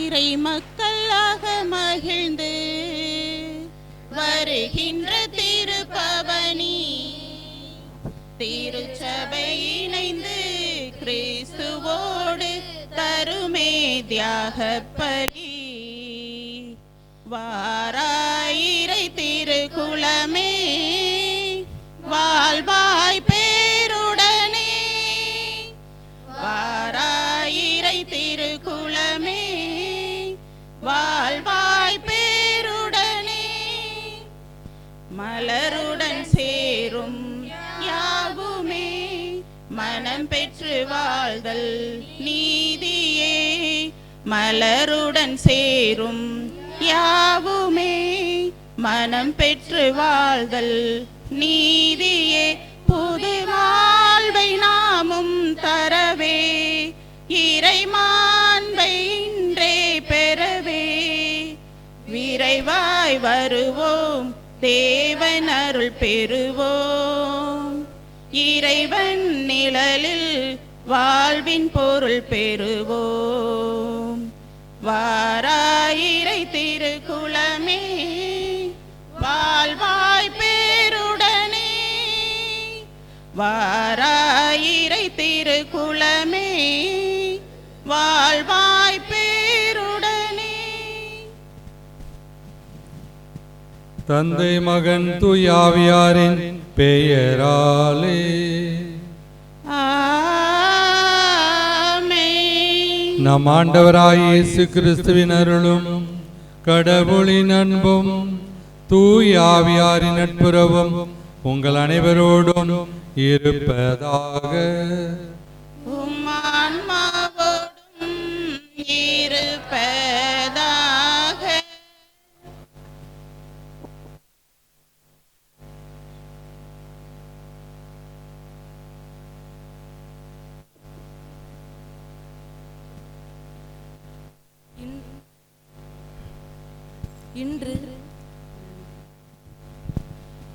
இறை மக்களாக மகிழ்ந்து வருகின்ற திருப்பவனி திருச்சபை இணைந்து கிறிஸ்துவோடு தருமே தியாக பலி. வாராயிரை திருக்குலமே வாழ்வாய் பேருடனே, வாராயிரை திருக்குலமே வாழ்வாய் பேருடனே, மலருடன் சேரும் யாவுமே மனம் பெற்று வாழ்தல் நீதியே, மலருடன் சேரும் யாவுமே மனம் பெற்று வாழ்தல் நீதியே, புது வாழ்வை நாமும் தரவே இறை மாண்பை இன்றே பெறவே விரைவாய் வருவோம், தேவன் அருள் பெறுவோம், இறைவன் நிழலில் வாழ்வின் பொருள் பெறுவோம். வாராயிரை திருக்குலமே வாழ்வாய் பேருடனே, வாராயிரை திருக்குலமே வாழ்வாய் பேருடனே. தந்தை மகன் தூயாவியாரின் பெயராலே ஆமென். நம் ஆண்டவராய் இயேசு கிறிஸ்துவின் அருளும் கடவுளின் அன்பும் தூயாவியாரின் நட்புறவும் உங்கள் அனைவரோடும் இருப்பதாக. உம் ஆன்மாவோடும் இருப்பதாக.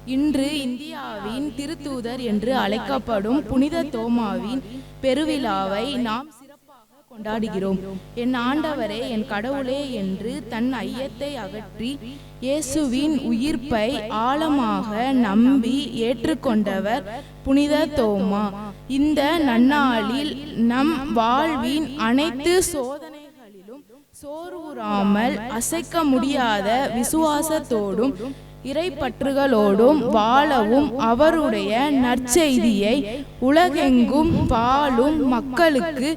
இன்று இந்தியாவின் திருத்தூதர் என்று அழைக்கப்படும் புனித தோமாவின் பெருவிழாவை நாம் சிறப்பாக கொண்டாடுகிறோம். என் ஆண்டவரே, என் கடவுளே என்று தன் ஐயத்தை அகற்றி இயேசுவின் உயிர்ப்பை ஆழமாக நம்பி ஏற்றுக்கொண்டவர் புனித தோமா. இந்த நன்னாளில் நம் வாழ்வின் அனைத்து சோதனைகளிலும் சோர்வுறாமல் அசைக்க முடியாத விசுவாசத்தோடும் இறைப்பற்றுகளோடும் வாழவும் அவருடைய நற்செய்தியை உலகெங்கும் வாழும் மக்களுக்கு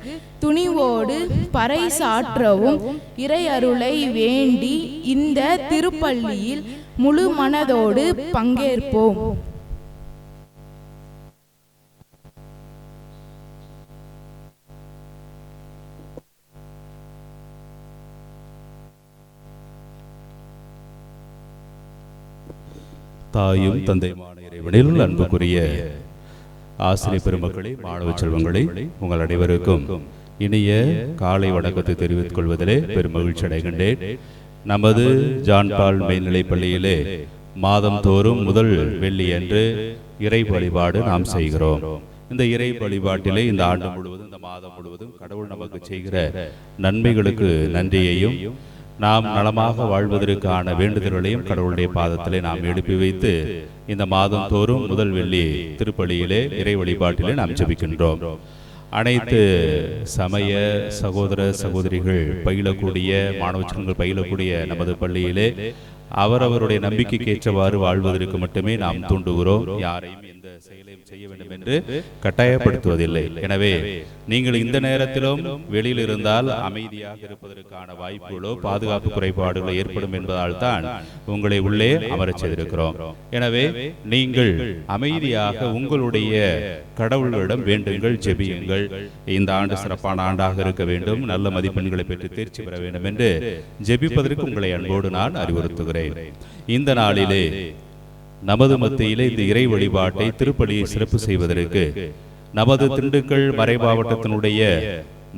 துணிவோடு பறைசாற்றவும் இறையருளை வேண்டி இந்த திருப்பள்ளியில் முழு மனதோடு பங்கேற்போம். தாயும் தந்தையுமான இறைவனில் அன்புக்குரிய ஆசிரியர் பெருமக்களே, மாணவ செல்வங்களே, உங்கள் அனைவருக்கும் இனிய காலை வணக்கத்தை தெரிவித்துக் கொள்வதிலே பெரும் மகிழ்ச்சி அடைகின்றேன். நமது ஜான் பால் மேல்நிலைப் பள்ளியிலே மாதந்தோறும் முதல் வெள்ளி அன்று இறை வழிபாடு நாம் செய்கிறோம். இந்த இறை வழிபாட்டிலே இந்த ஆண்டு முழுவதும், இந்த மாதம் முழுவதும் கடவுள் நமக்கு செய்கிற நன்மைகளுக்கு நன்றியையும் நாம் நலமாக வாழ்வதற்கான வேண்டுதல்களையும் கடவுளுடைய பாதத்திலே நாம் எழுப்பி வைத்து இந்த மாதம் தோறும் முதல் வெள்ளி திருப்பலியிலே இறை வழிபாட்டிலே நாம் ஜெபிக்கின்றோம். அனைத்து சமய சகோதர சகோதரிகள் பயிலக்கூடிய, மாணவர்கள் பயிலக்கூடிய நமது பள்ளியிலே அவரவருடைய நம்பிக்கைக்கு ஏற்றவாறு வாழ்வதற்கு மட்டுமே நாம் தூண்டுகிறோம். யாரையும் எந்த செயலையும் செய்ய வேண்டும் என்று கட்டாயப்படுத்துவதில்லை. எனவே நீங்கள் இந்த நேரத்திலும் வெளியில் இருந்தால் அமைதியாக இருப்பதற்கான வாய்ப்புகளோ பாதுகாப்பு குறைபாடுகளோ ஏற்படும் என்பதால் தான் உங்களை உள்ளே அமரச் செய்திருக்கிறோம். எனவே நீங்கள் அமைதியாக உங்களுடைய கடவுள்களிடம் வேண்டுங்கள், ஜெபியுங்கள். இந்த ஆண்டு சிறப்பான ஆண்டாக இருக்க வேண்டும், நல்ல மதிப்பெண்களை பெற்று தேர்ச்சி பெற வேண்டும் என்று ஜெபிப்பதற்கு உங்களை அன்போடு நான் அறிவுறுத்துகிறேன். இந்த நாளிலே நமது மத்தியிலே இந்த இறை வழிபாட்டை திருப்பலியை சிறப்பு செய்வதற்கு நமது திண்டுக்கல் மறை மாவட்டத்தினுடைய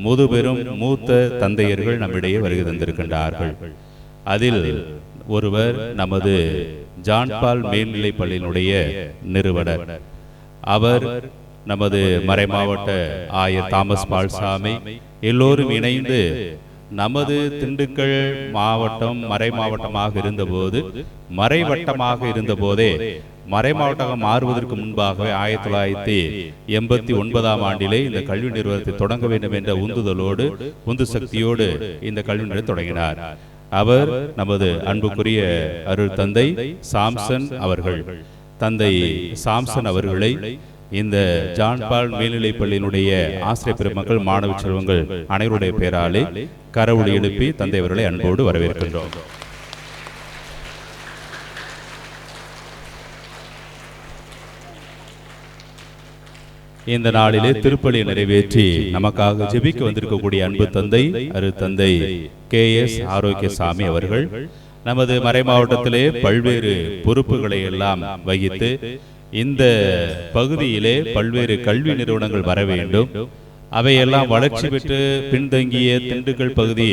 முதுபெரும் மூத்த தந்தையர்கள் நம்மிடையே வருகை தந்திருக்கின்றார்கள். அதில் ஒருவர் நமது ஜான் பால் மேல்நிலைப் பள்ளியினுடைய நிறுவனர். அவர் நமது மறை மாவட்ட ஆயர் தாமஸ் பால்சாமி. எல்லோரும் இணைந்து நமது திண்டுக்கல் மாவட்டம் மறை மாவட்டமாக இருந்தபோது, மறைவட்டமாக இருந்தபோதே மறை மாவட்டமாக மாறுவதற்கு முன்பாகவே 1989ஆம் ஆண்டிலே இந்த கல்வி நிறுவனத்தை தொடங்க வேண்டும் என்ற உந்துதலோடு, உந்து சக்தியோடு இந்த கல்வி நிறுவனம் தொடங்கினார். அவர் நமது அன்புக்குரிய அருள் தந்தை சாம்சன் அவர்கள். தந்தை சாம்சன் அவர்களை இந்த ஜான் பால் மேல்நிலைப் பள்ளியினுடைய ஆசிரியர் பெருமக்கள், மாணவ செல்வங்கள் அனைவருடைய பெயராலே கரவொலி எழுப்பி தந்தை அவர்களை அன்போடு வரவேற்கின்றோம். இந்த நாளிலே திருப்பலியை நிறைவேற்றி நமக்காக ஜெபிக்க வந்திருக்கக்கூடிய அன்பு தந்தை அருள் தந்தை KS ஆரோக்கியசாமி அவர்கள் நமது மறை மாவட்டத்திலே பல்வேறு பொறுப்புகளை எல்லாம் வகித்து இந்த பகுதியிலே பல்வேறு கல்வி நிறுவனங்கள் வர வேண்டும், அவையெல்லாம் வளர்ச்சி பெற்று பின்தங்கிய திண்டுக்கல் பகுதி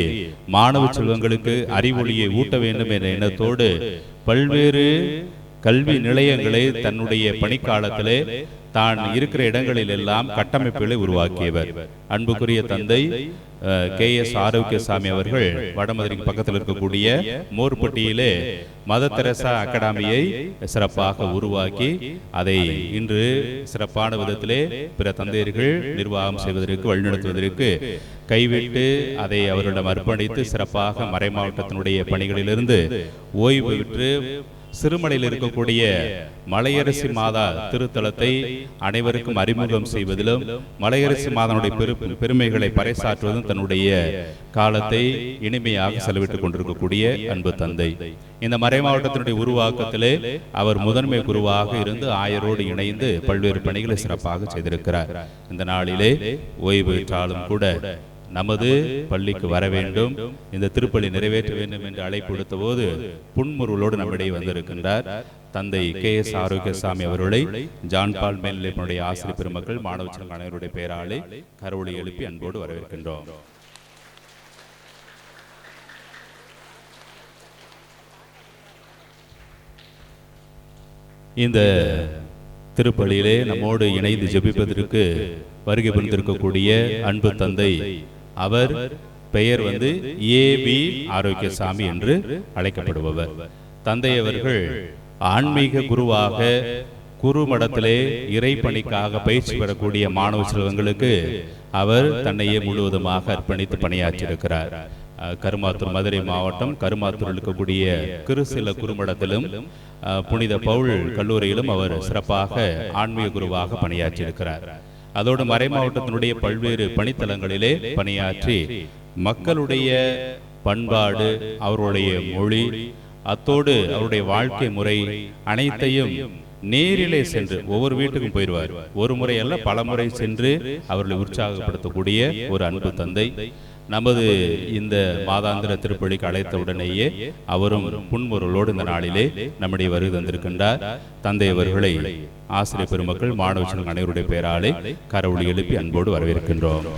மாணவ செல்வங்களுக்கு அறிவொளியை ஊட்ட வேண்டும் என்ற எண்ணத்தோடு பல்வேறு கல்வி நிலையங்களை தன்னுடைய பணிக்காலத்திலே தான் இருக்கிற இடங்களில் எல்லாம் கட்டமைப்புகளை உருவாக்கியவர். அன்புக்குரிய தந்தை KS ஆரோக்கியசாமி அவர்கள் வடமதுரைக்கு பக்கத்தில் இருக்கக்கூடிய மோர்பட்டியிலே மதர் தெரசா அகாடமியை சிறப்பாக உருவாக்கி அதை இன்று சிறப்பான விதத்திலே பிற தந்தையர்கள் நிர்வாகம் செய்வதற்கு, வழிநடத்துவதற்கு கைவிட்டு அதை அவர்களிடம் அர்ப்பணித்து சிறப்பாக மறை மாவட்டத்தினுடைய பணிகளிலிருந்து ஓய்வு பெற்று சிறுமலையில் இருக்கக்கூடிய மலையரசி மாதா திருத்தலத்தை அனைவருக்கும் அறிமுகம் செய்வதிலும், மலையரசி மாதாவுடைய பெருமைகளை பறைசாற்றுவதும் தன்னுடைய காலத்தை இனிமையாக செலவிட்டுக் கொண்டிருக்கக்கூடிய அன்பு தந்தை. இந்த மறை மாவட்டத்தினுடைய உருவாக்கத்திலே அவர் முதன்மை குருவாக இருந்து ஆயரோடு இணைந்து பல்வேறு பணிகளை சிறப்பாக செய்திருக்கிறார். இந்த நாளிலே ஓய்வு பெற்றாலும் கூட நமது பள்ளிக்கு வர வேண்டும், இந்த திருப்பலி நிறைவேற்ற வேண்டும் என்று அழைப்பு விடுத்த போது புன்முறுவலோடு நம்மிடையே வந்திருக்கின்றார் தந்தை KS ஆரோக்கியசாமி அவர்களை ஜான் பால் மேல்நிலைப்பள்ளியுடைய ஆசிரியர் பெருமக்கள், மாணவ செல்வங்கள் அனைவருடைய பெயராலே கரவொலி எழுப்பி அன்போடு வரவேற்கின்றோம். இந்த திருப்பலியிலே நம்மோடு இணைந்து ஜெபிப்பதற்கு வருகை புரிந்திருக்கக்கூடிய அன்பு தந்தை, அவர் பெயர் AB ஆரோக்கியசாமி என்று அழைக்கப்படுபவர். தந்தை அவர்கள் ஆன்மீக குருவாக குருமடத்திலே இறைப்பணிக்காக பயிற்சி பெறக்கூடிய மாணவ செல்வங்களுக்கு அவர் தன்னையே முழுவதுமாக அர்ப்பணித்து பணியாற்றியிருக்கிறார். கருமாத்தூர் மதுரை மாவட்டம் கருமாத்தூரில் இருக்கக்கூடிய கிறிஸ்தல குருமடத்திலும் புனித பவுல் கல்லூரியிலும் அவர் சிறப்பாக ஆன்மீக குருவாக பணியாற்றியிருக்கிறார். அதோடு மறை மாவட்டத்தினுடைய பல்வேறு பணித்தலங்களிலே பணியாற்றி மக்களுடைய பண்பாடு, அவருடைய மொழி, அத்தோடு அவருடைய வாழ்க்கை முறை அனைத்தையும் நேரிலே சென்று ஒவ்வொரு வீட்டுக்கும் போயிடுவார். ஒரு முறை அல்ல, பல முறை சென்று அவர்களை உற்சாகப்படுத்தக்கூடிய ஒரு அன்பு தந்தை. நமது இந்த மாதாந்திர திருப்பலிக்கு அழைத்த உடனேயே அவரும் புன்முறுவலோடு இந்த நாளிலே நம்முடைய வருகை தந்திருக்கின்றார். தந்தை அவர்களை ஆசிரியர் பெருமக்கள், மாணவ செல்வங்கள் அனைவருடைய பெயராலே கரவொலி எழுப்பி அன்போடு வரவேற்கின்றோம்.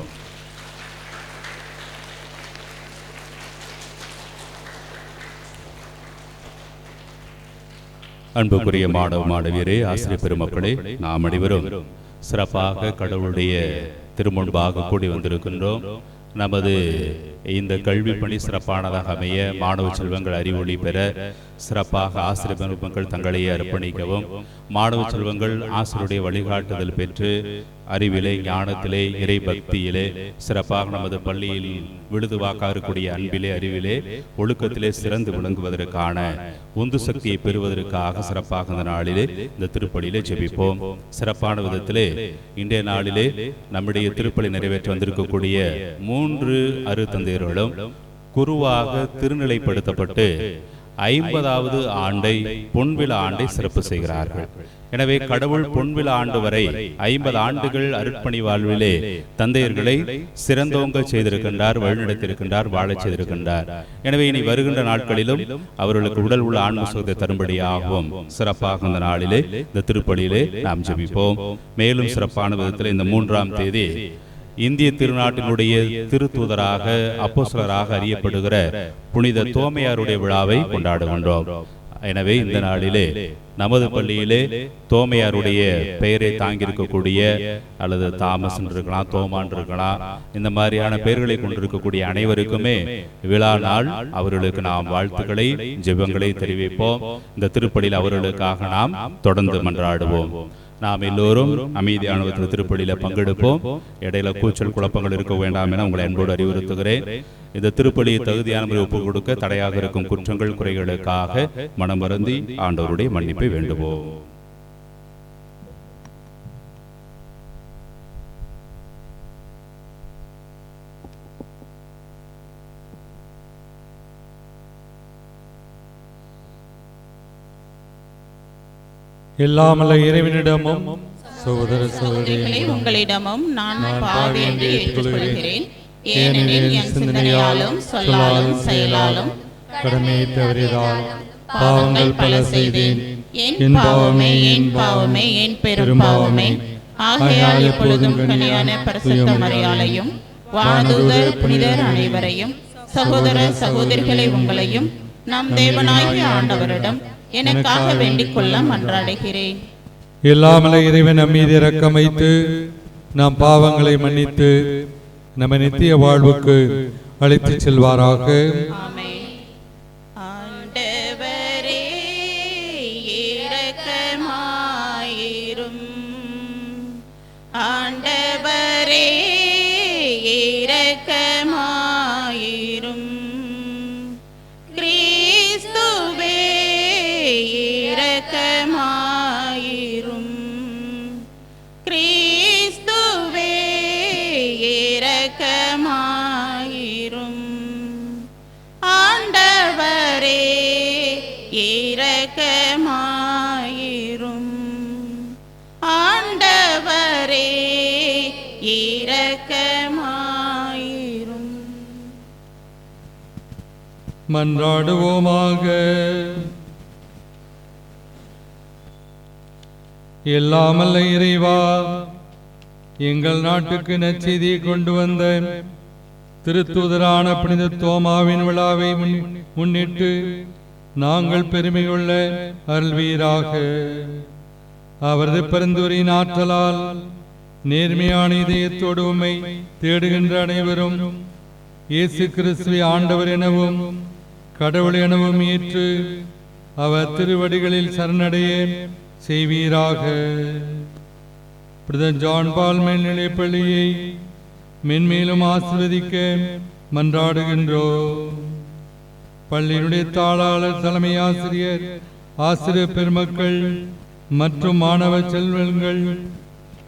அன்புக்குரிய மாணவ மாணவியரே, ஆசிரியர் பெருமக்களே, நாம் அனைவரும் சிறப்பாக கடவுளுடைய திருமுன்பாக கூடி வந்திருக்கின்றோம். நமது இந்த கல்வி பணி சிறப்பானதாக அமைய, மாணவ செல்வங்கள் அறிவொளி பெற, சிறப்பாக ஆசிரியர் பெருமக்கள் தங்களையே அர்ப்பணிக்கவும், மாணவ செல்வங்கள் ஆசிரியருடைய வழிகாட்டுதல் பெற்று அறிவிலே, ஞானத்திலே, இறை பக்தியிலே, சிறப்பாக நமது பள்ளியில் விழுதுவாக்க இருக்கக்கூடிய அன்பிலே, அறிவிலே, ஒழுக்கத்திலே சிறந்து விளங்குவதற்கான உந்து சக்தியை பெறுவதற்காக சிறப்பாக இந்த நாளிலே இந்த திருப்பலியிலே ஜெபிப்போம். சிறப்பான விதத்திலே இன்றைய நாளிலே நம்முடைய திருப்பலி நிறைவேற்ற வந்திருக்கக்கூடிய 3 அருத்தந்தையர்களும் குருவாக திருநிலைப்படுத்தப்பட்டு 50வது ஆண்டை, பொன்விழா ஆண்டை சிறப்பு செய்கிறார்கள். எனவே கடவுள் பொன்விழா ஆண்டு வரை 50 ஆண்டுகள் அருட்பணி வாழ்விலே தந்தையர்களை சிறந்தோங்க செய்திருக்கின்றார், வழிநடத்தியிருக்கின்றார், வாழச் செய்திருக்கின்றார். எனவே இனி வருகின்ற நாட்களிலும் அவர்களுக்கு உடல் உள்ள ஆன்ம சுகத்தை தரும்படியாகவும் சிறப்பாக இந்த நாளிலே இந்த திருப்பலியிலே நாம் ஜெபிப்போம். மேலும் சிறப்பான விதத்தில் இந்த 3ஆம் தேதி இந்திய திருநாட்டினுடைய திருத்தூதராக, அப்போஸ்தலராக அறியப்படுகிற புனித தோமையாருடைய விழாவை கொண்டாடுகின்றோம். எனவே இந்த நாளிலே நமது பள்ளியிலே தோமையாருடைய பெயரை தாங்கியிருக்கக்கூடிய, அல்லது தாமஸ் இருக்கலாம், தோமான் இருக்கலாம், இந்த மாதிரியான பெயர்களை கொண்டிருக்கக்கூடிய அனைவருக்குமே விழா நாள் அவர்களுக்கு நாம் வாழ்த்துக்களை, ஜெபங்களை தெரிவிப்போம். இந்த திருப்பலியில் அவர்களுக்காக நாம் தொடர்ந்து மன்றாடுவோம். நாம் எல்லோரும் அமைதியான திருப்பலியில பங்கெடுப்போம். இடையில கூச்சல் குழப்பங்கள் இருக்க வேண்டாம் என உங்களை அன்போடு அறிவுறுத்துகிறேன். இந்த திருப்பலியை தகுதியான முறை ஒப்புக் கொடுக்க தடையாக இருக்கும் குற்றங்கள், குறைகளுக்காக மனம் வருந்தி ஆண்டவருடைய மன்னிப்பை வேண்டுவோம். எல்லாமல்ல இறைவனிடமும் சகோதர சகோதரிகளே உங்களிடமும் நான் பாவி என்று ஏற்றுக்கொள்கிறேன். ஏனெனில் என் சிந்தனையாலும் சொல்லாலும் செயலாலும் கடமையை தவறியதாலும் பாவங்கள் பல செய்தேன். என் பாவமே, என் பாவமே, என் பெரும் பாவமே. ஆகையால் எப்பொழுதும் கனியான பரிசுத்த மரியாதையும், வானதூதர் புனிதர் அனைவரையும், சகோதர சகோதரிகளை உங்களையும் நம் தேவனாகிய ஆண்டவரிடம் எனக்காக வேண்டிக் கொள்ள மன்றாடுகிறேன். எல்லாமல்ல இறைவன் நம் மீது இரக்கம் வைத்து நம் பாவங்களை மன்னித்து நம்ம நித்திய வாழ்வுக்கு அழைத்து செல்வாராக. ஆமென். ஆண்டவரே இரக்கமாயிரும். ஆண்டவரே இரக்கமாயிரும். கிறிஸ்துவே இரக்கமாயிரும். கிறிஸ்துவே இரக்கமாயிரும். ஆண்டவரே இரக்கமாயிரும். ஆண்டவரே இரக்கமாயிரும். மன்றாடுவோமாக. எல்லாமல்ல இறைவா, எங்கள் நாட்டுக்கு நற்செய்தியை கொண்டு வந்த திருத்தூதரான புனித தோமாவின் விழாவை முன்னிட்டு நாங்கள் பெருமை கொள்ள அருள்வீராக. அவரது பரிந்துரையின் ஆற்றலால் நேர்மையான இதயத்தோடு உம்மை தேடுகின்ற அனைவரும் இயேசு கிறிஸ்துவை ஆண்டவர் எனவும் கடவுள் எனவும் ஏற்று அவர் திருவடிகளில் சரணடைய செய்வீராக. பிரதமர் ஜான் பால் மேல்நிலைப் பள்ளியை மென்மேலும் ஆசீர்வதிக்க மன்றாடுகின்றோம். பள்ளியினுடைய தாளாளர், தலைமை ஆசிரியர், ஆசிரியர் பெருமக்கள் மற்றும் மாணவ செல்வங்கள்,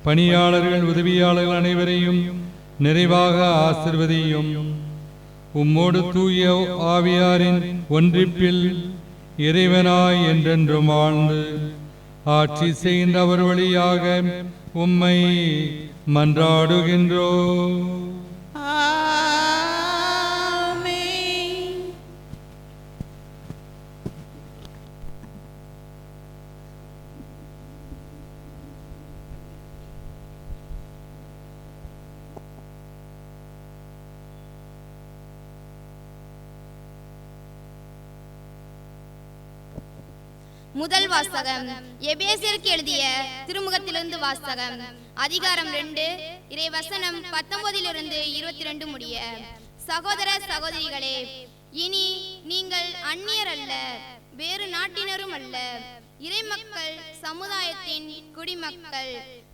பணியாளர்கள், உதவியாளர்கள் அனைவரையும் நிறைவாக ஆசீர்வதியும். உம்மோடு தூய ஆவியாரின் ஒன்றிப்பில் இறைவனாய் என்றென்றும் வாழ்ந்து ஆட்சி செய்கின்ற அவர் வழியாக உம்மை மன்றாடுகின்றோம். ஆமென். முதல் வாசகம் எபேசியருக்கு எழுதிய திருமுகத்திலிருந்து வாசகம். அதிகாரம் 2, இறைவசனம் 19 22 முடிய. சகோதர சகோதரிகளே, இனி நீங்கள் அந்நியர் அல்ல, வேறு நாட்டினரும் அல்ல, இறைமக்கள் சமுதாயத்தின் குடிமக்கள்,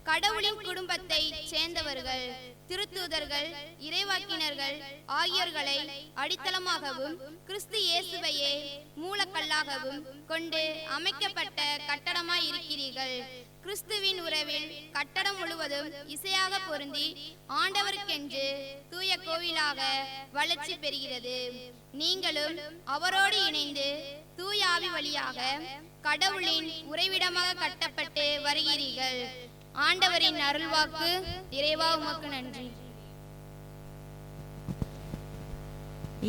கடவுளின் குடும்பத்தை சேர்ந்தவர்கள், திருத்தூதர்கள், இறைவாக்கினர்கள் ஆகியோர்களை அடித்தளமாகவும் கிறிஸ்து இயேசுவையே மூலக்கல்லாகவும் கொண்டு அமைக்கப்பட்ட கட்டடமாய் இருக்கிறீர்கள். கிறிஸ்துவின் உறவில் கட்டடம் முழுவதும் இசையாக பொருந்தி ஆண்டவருக்கென்று தூய கோவிலாக வளர்ச்சி பெறுகிறது. நீங்களும் அவரோடு இணைந்து தூய ஆவி வழியாக கடவுளின் உறைவிடமாக கட்டப்பட்டு வருகிறீர்கள். ஆண்டவரின் அருள்வாக்கு. இறைவா உமக்கு நன்றி.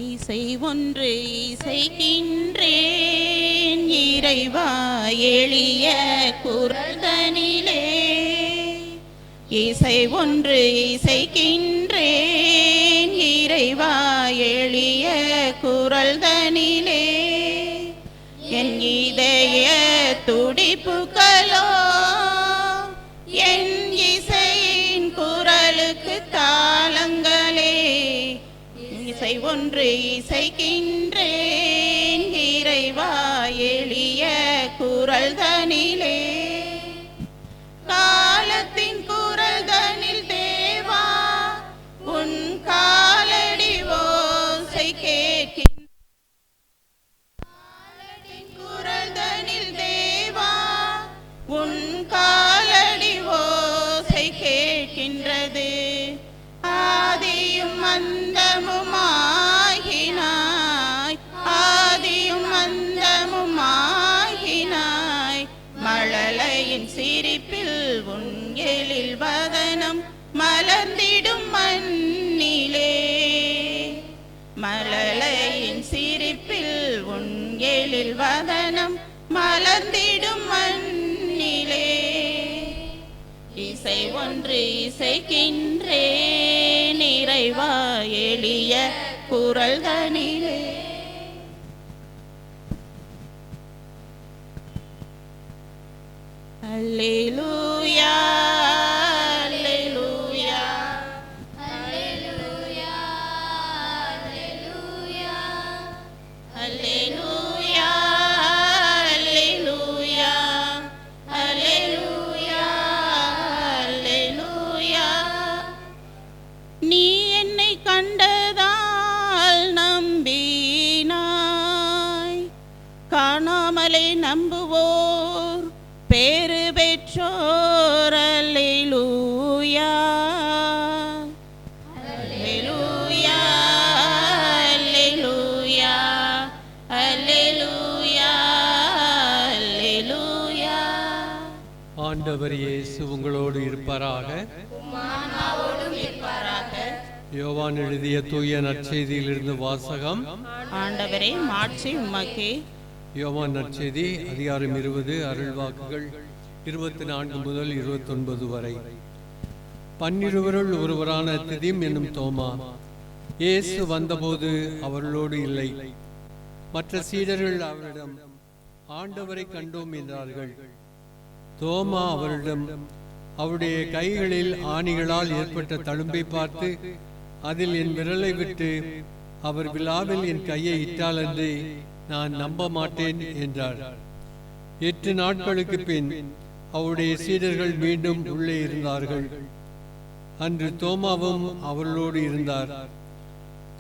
இசை ஒன்று இசைக்கின்றேன் இறைவா எளிய குரல்தனிலே, இசை ஒன்று இசைக்கின்றேன் இறைவா எளிய குரல்தனிலே, என் இதய துடிப்புகளோ என் இசையின் குரலுக்கு தாளங்களே. இசை ஒன்று இசைக்கின்றேன் இறைவா எளிய குரல்தனிலே, காலத்தின் குரல்தனில் தேவா உன் காலடி ஓசை கேட்கின்ற, குரல்தனில் தேவா உன் காலடி ஓசை கேட்கின்றது. ஆதியும் அந்தமுமாகினாய், ஆதியும் அந்தமுமாகினாய், மழலையின் சிரிப்பில் உன் எழில் வதனம் மலர்ந்திடும் மண்ணிலே, மழலையின் சிரிப்பில் உன் எழில் வதனம் மலர்ந்திடும் மண்ணிலே. இசை ஒன்று இசைக்கின்றேன் இறைவா எளிய குரல்தனிலே. அல்லேலூயா அல்லேலூயா அல்லேலூயா அல்லேலூயா அல்லேலூயா அல்லேலூயா அல்லேலூயா. நீ என்னை கண்டதால் நம்பினாய், காணாமலே நம்புவோர் பேறு பெற்றோர். அல்லேலூயா அல்லேலூயா அல்லேலூயா அல்லேலூயா அல்லேலூயா. ஆண்டவர் இயேசு உங்களோடு இருப்பாராக. யோவான் எழுதிய தூய நற்செய்தியிலிருந்து வாசகம். ஆண்டவரே மாட்சி உமக்கே. யோவான் நற்செய்தி அதிகாரம் 20, அருள்வாக்குகள் 24 முதல் 29 வரை. 12 ஒருவரான திதிம் என்னும் தோமா இயேசு வந்தபோது அவர்களோடு இல்லை. மற்ற சீடர்கள் அவரிடம் ஆண்டவரை கண்டோம் என்றார்கள். தோமா அவரிடம் அவருடைய கைகளில் ஆணிகளால் ஏற்பட்ட தழும்பை பார்த்து, அதில் என் விரலை விட்டு அவர் விழாவில் என் கையை இட்டாலன்றி நான் நம்ப மாட்டேன் என்றார். 8 நாட்களுக்கு பின் அவருடைய சீடர்கள் மீண்டும் உள்ளே இருந்தார்கள். அன்று தோமாவும் அவர்களோடு இருந்தார்.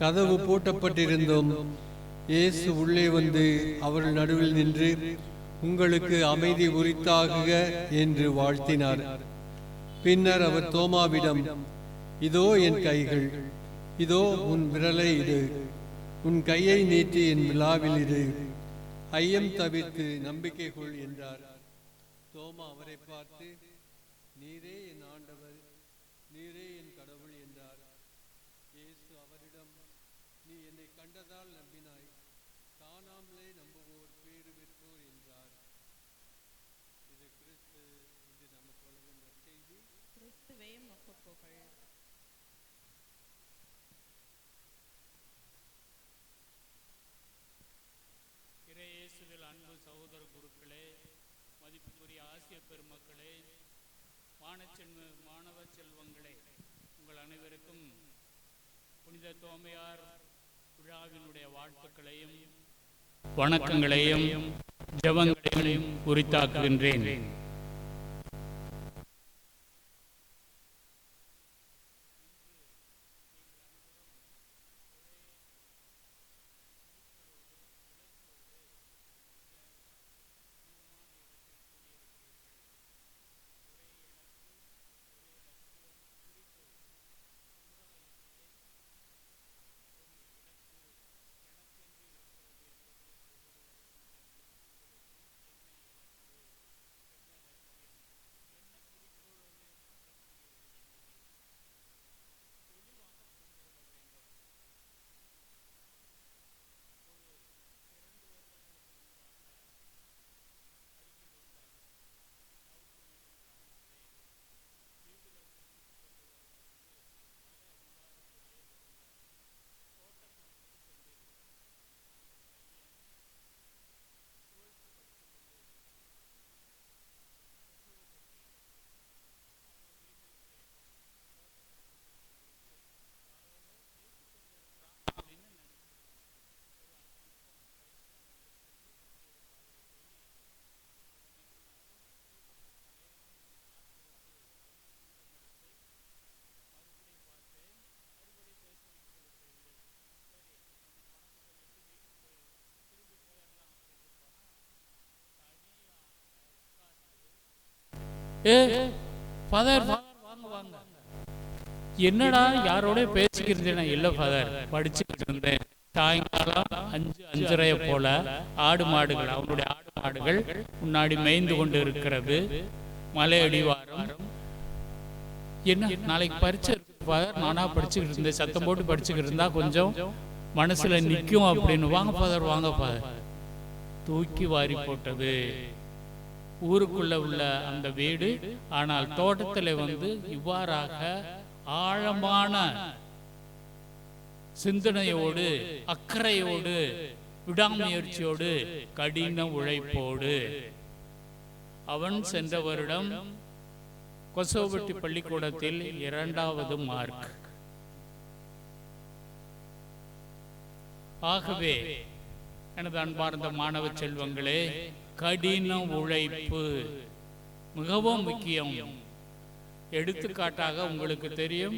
கதவு பூட்டப்பட்டிருந்தும் இயேசு உள்ளே வந்து அவர்கள் நடுவில் நின்று, உங்களுக்கு அமைதி உரித்தாகுக என்று வாழ்த்தினார். பின்னர் அவர் தோமாவிடம், இதோ என் கைகள், இதோ உன் விரலை இடு, உன் கையை நீட்டி என் விழாவில் இடு, ஐயம் தவிர்த்து நம்பிக்கை கொள் என்றார். தோமா அவரை பார்த்து, நீரே என் ஆண்டவர், நீரே என் கடவுள் என்றார். இயேசு அவரிடம், நீ என்னை கண்டதால் நம்பினாய், காணாமலே நம்புவோர் பேறு பெற்றோர் என்றார். இது கிறிஸ்து இன்று நமக்கு வழங்கும் நற்செய்தி. கிறிஸ்துவே உமக்கு புகழ். இறையேசுவில் அன்பு சகோதர குருக்களே, மதிப்புக்குரிய ஆசிரியர் பெருமக்களே, மாணவ செல்வங்களே, உங்கள் அனைவருக்கும் புனித தோமையார் விழாவினுடைய வாழ்த்துக்களையும் வணக்கங்களையும் ஜெபங்களையும் உரித்தாக்குகின்றேன். ஃபாதர் வாங்க வாங்க. என்னடா யாரோட பேசிக்கிறேன்? இல்லை ஃபாதர், படிச்சுக்கிட்டு இருந்தேன். சாயங்காலம் 5:30 போல ஆடு மாடுகள், அவனுடைய ஆடு மாடுகள் முன்னாடி மேய்ந்து கொண்டு இருக்கிறது. மலை அடிவாரம். என்ன நாளைக்கு பரீட்சை இருக்கு ஃபாதர், நானா படிச்சுக்கிட்டு இருந்தேன். சத்தம் போட்டு படிச்சுக்கிட்டு இருந்தா கொஞ்சம் மனசுல நிற்கும் அப்படின்னு. வாங்க ஃபாதர் வாங்க ஃபாதர். தூக்கி வாரி போட்டது ஊருக்குள்ள உள்ள அந்த வீடு. ஆனால் தோட்டத்தில் இவ்வாறாக ஆழமான சிந்தனையோடு, அக்கறையோடு, விடாமுயற்சியோடு, கடின உழைப்போடு அவன் சென்ற வருடம் கொசோவட்டி பள்ளிக்கூடத்தில் 2வது மார்க். ஆகவே எனது அன்பார்ந்த மாணவ செல்வங்களே, கடின உழைப்பு மிகவும் முக்கியம். எடுத்துக்காட்டாக உங்களுக்கு தெரியும்,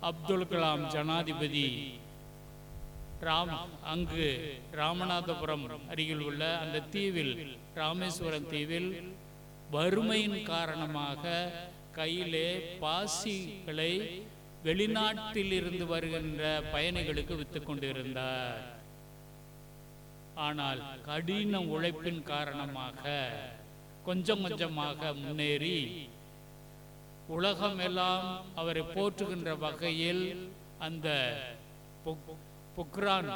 அப்துல் கலாம் ஜனாதிபதி அங்கு ராமநாதபுரம் அருகில் உள்ள அந்த தீவில், ராமேஸ்வரம் தீவில் வறுமையின் காரணமாக கையிலே பாசிகளை வெளிநாட்டில் இருந்து வருகின்ற பயணிகளுக்கு விற்று கொண்டிருந்தார். ஆனால் கடின உழைப்பின் காரணமாக கொஞ்சம் கொஞ்சமாக முன்னேறி உலகம் எல்லாம் அவரை போற்றுகின்ற வகையில் அந்த பொக்ரான்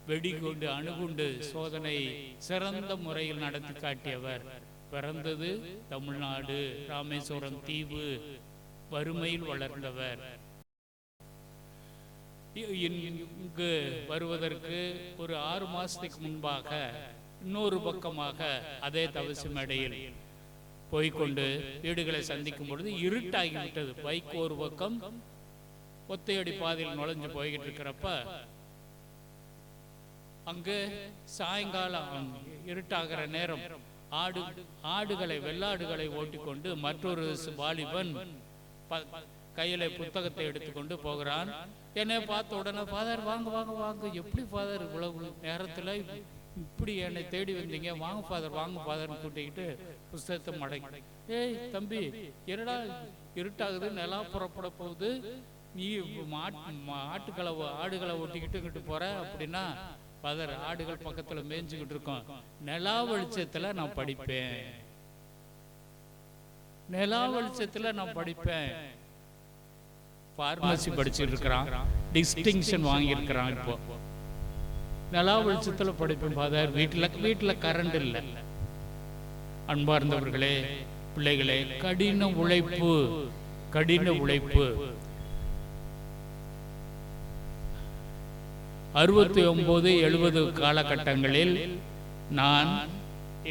வெடிகுண்டு அணுகுண்டு சோதனை சிறந்த முறையில் நடத்தி காட்டியவர். பிறந்தது தமிழ்நாடு, ராமேஸ்வரம் தீவு, வறுமையில் வளர்ந்தவர். இங்கு வருவதற்கு ஒரு 6 மாசத்துக்கு முன்பாக இன்னொரு பக்கமாக அதே தவசி மேடையில் போய்கொண்டு வீடுகளை சந்திக்கும் பொழுது இருட்டாகிவிட்டது. பைக் ஒரு பக்கம் ஒத்தையடி பாதையில் நுழைஞ்சு போய்கிட்டு இருக்கிறப்ப அங்கு சாயங்காலம் இருட்டாகிற நேரம் ஆடுகளை, வெள்ளாடுகளை ஓட்டிக்கொண்டு மற்றொரு வாலிபன் கையில புத்தகத்தை எடுத்துக்கொண்டு போகிறான். என்னை பார்த்த உடனே, ஃபாதர் வாங்க வாங்க வாங்க, எப்படி ஃபாதர் இவ்வளவு நேரத்தில் இப்படி என்னை தேடி வந்தீங்க, வாங்க ஃபாதர் வாங்க ஃபாதர்னு கூட்டிக்கிட்டு புஸ்தகத்தை மடங்கி, ஏய் தம்பி, என்னடா இருட்டாகுது, நிலா புறப்பட போகுது, நீ ஆடுகளை ஓட்டிக்கிட்டு போற அப்படின்னா, ஃபாதர் ஆடுகள் பக்கத்தில் மேய்ஞ்சிக்கிட்டு இருக்கோம், நிலா வெளிச்சத்தில் நான் படிப்பேன், நிலா வெளிச்சத்தில் நான் படிப்பேன். பார்மசி படிச்சுட்டு இருக்கிறான், டிஸ்டிங்ஷன் வாங்கியிருக்கிறான். இப்போ நிலா வெளிச்சத்தில் படிப்பேன் ஃபாதர், வீட்டில் கரண்ட் இல்லை. அன்பார்ந்தவர்களே, பிள்ளைகளே, கடின உழைப்பு, கடின உழைப்பு. 69, 70 காலகட்டங்களில் நான்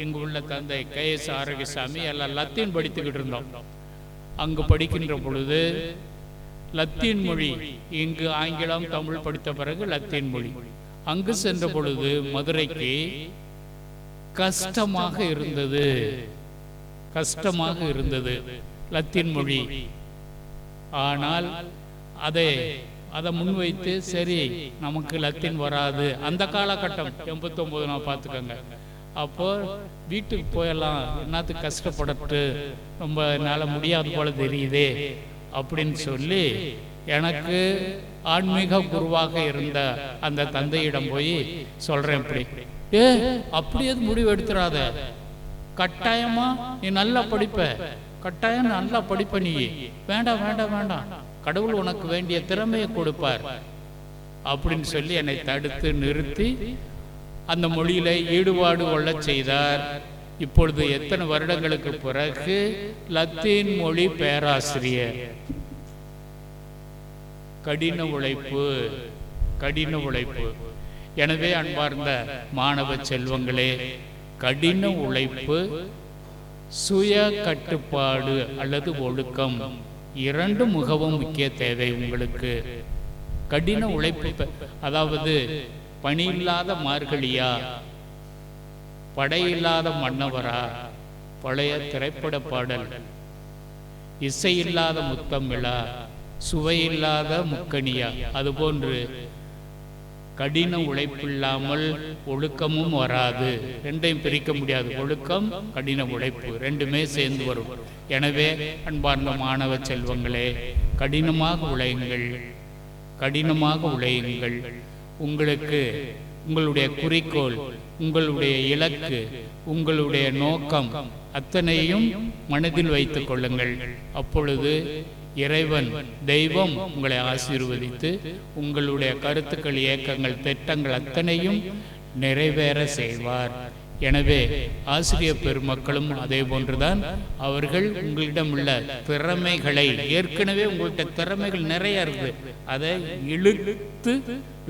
இங்கு உள்ள தந்தை KS ஆரோக்கியசாமி எல்லாம் லத்தீன் படித்துக்கிட்டு இருந்தோம். அங்கு படிக்கின்ற பொழுது லத்தீன் மொழி, இங்கு ஆங்கிலம் தமிழ் படித்த பிறகு லத்தீன் மொழி. அங்கு சென்ற பொழுது மதுரைக்கு கஷ்டமாக இருந்தது லத்தீன் மொழி. ஆனால் அதை முன்வைத்து சரி நமக்கு லத்தீன் வராது, அந்த காலகட்டம் 89 நான் பார்த்துக்கோங்க. அப்போ வீட்டுக்கு போயெல்லாம் என்னத்துக்கு கஷ்டப்பட்டு ரொம்ப என்னால் முடியாது போல தெரியுதே அப்படின்னு சொல்லி எனக்கு ஆன்மீக குருவாக இருந்த அந்த தந்தையிடம் போய் சொல்றேன், இப்படி அப்படி எது முடிவு எடுத்துறாத, கட்டாயமா நீ நல்லா படிப்ப, கட்டாயம் நல்லா படிப்ப, நீ வேண்டாம் வேண்டாம் வேண்டாம், கடவுள் உனக்கு வேண்டிய திறமையை கொடுப்பார் அப்படின்னு சொல்லி என்னை தடுத்து நிறுத்தி அந்த மொழியில ஈடுபாடு கொள்ள செய்தார். இப்பொழுது எத்தனை வருடங்களுக்கு பிறகு லத்தீன் மொழி பேராசிரியர். கடின உழைப்பு. எனவே அன்பார்ந்த மாணவ செல்வங்களே, கடின உழைப்பு, சுய கட்டுப்பாடு அல்லது ஒழுக்கம் இரண்டும் மிகவும் முக்கிய தேவை உங்களுக்கு. கடின உழைப்பு, அதாவது பணி இல்லாத மார்கழியா, படையில்லாத மன்னவரா, பழைய திரைப்பட பாடல், இசையில்லாத முத்தமிழா, சுவையில்லாத முக்கணியா, அதுபோன்று கடின உழைப்பில்லாமல் ஒழுக்கமும் வராது. ரெண்டையும் பிரிக்க முடியாது. ஒழுக்கம், கடின உழைப்பு ரெண்டுமே சேர்ந்து வரும். எனவே அன்பார்ந்த மாணவ செல்வங்களே, கடினமாக உழையுங்கள். உங்களுக்கு உங்களுடைய குறிக்கோள், உங்களுடைய இலக்கு, உங்களுடைய நோக்கம் அத்தனையும் மனதில் வைத்துக் கொள்ளுங்கள். அப்பொழுது இறைவன், தெய்வம் உங்களை ஆசீர்வதித்து உங்களுடைய கருத்துக்கள், இயக்கங்கள், திட்டங்கள் அத்தனையும் நிறைவேற செய்வார். எனவே ஆசிரியர் பெருமக்களும் அதே போன்றுதான். அவர்கள் உங்களிடம் உள்ள திறமைகளை, ஏற்கனவே உங்கள்கிட்ட திறமைகள் நிறைய இருக்கு, அதை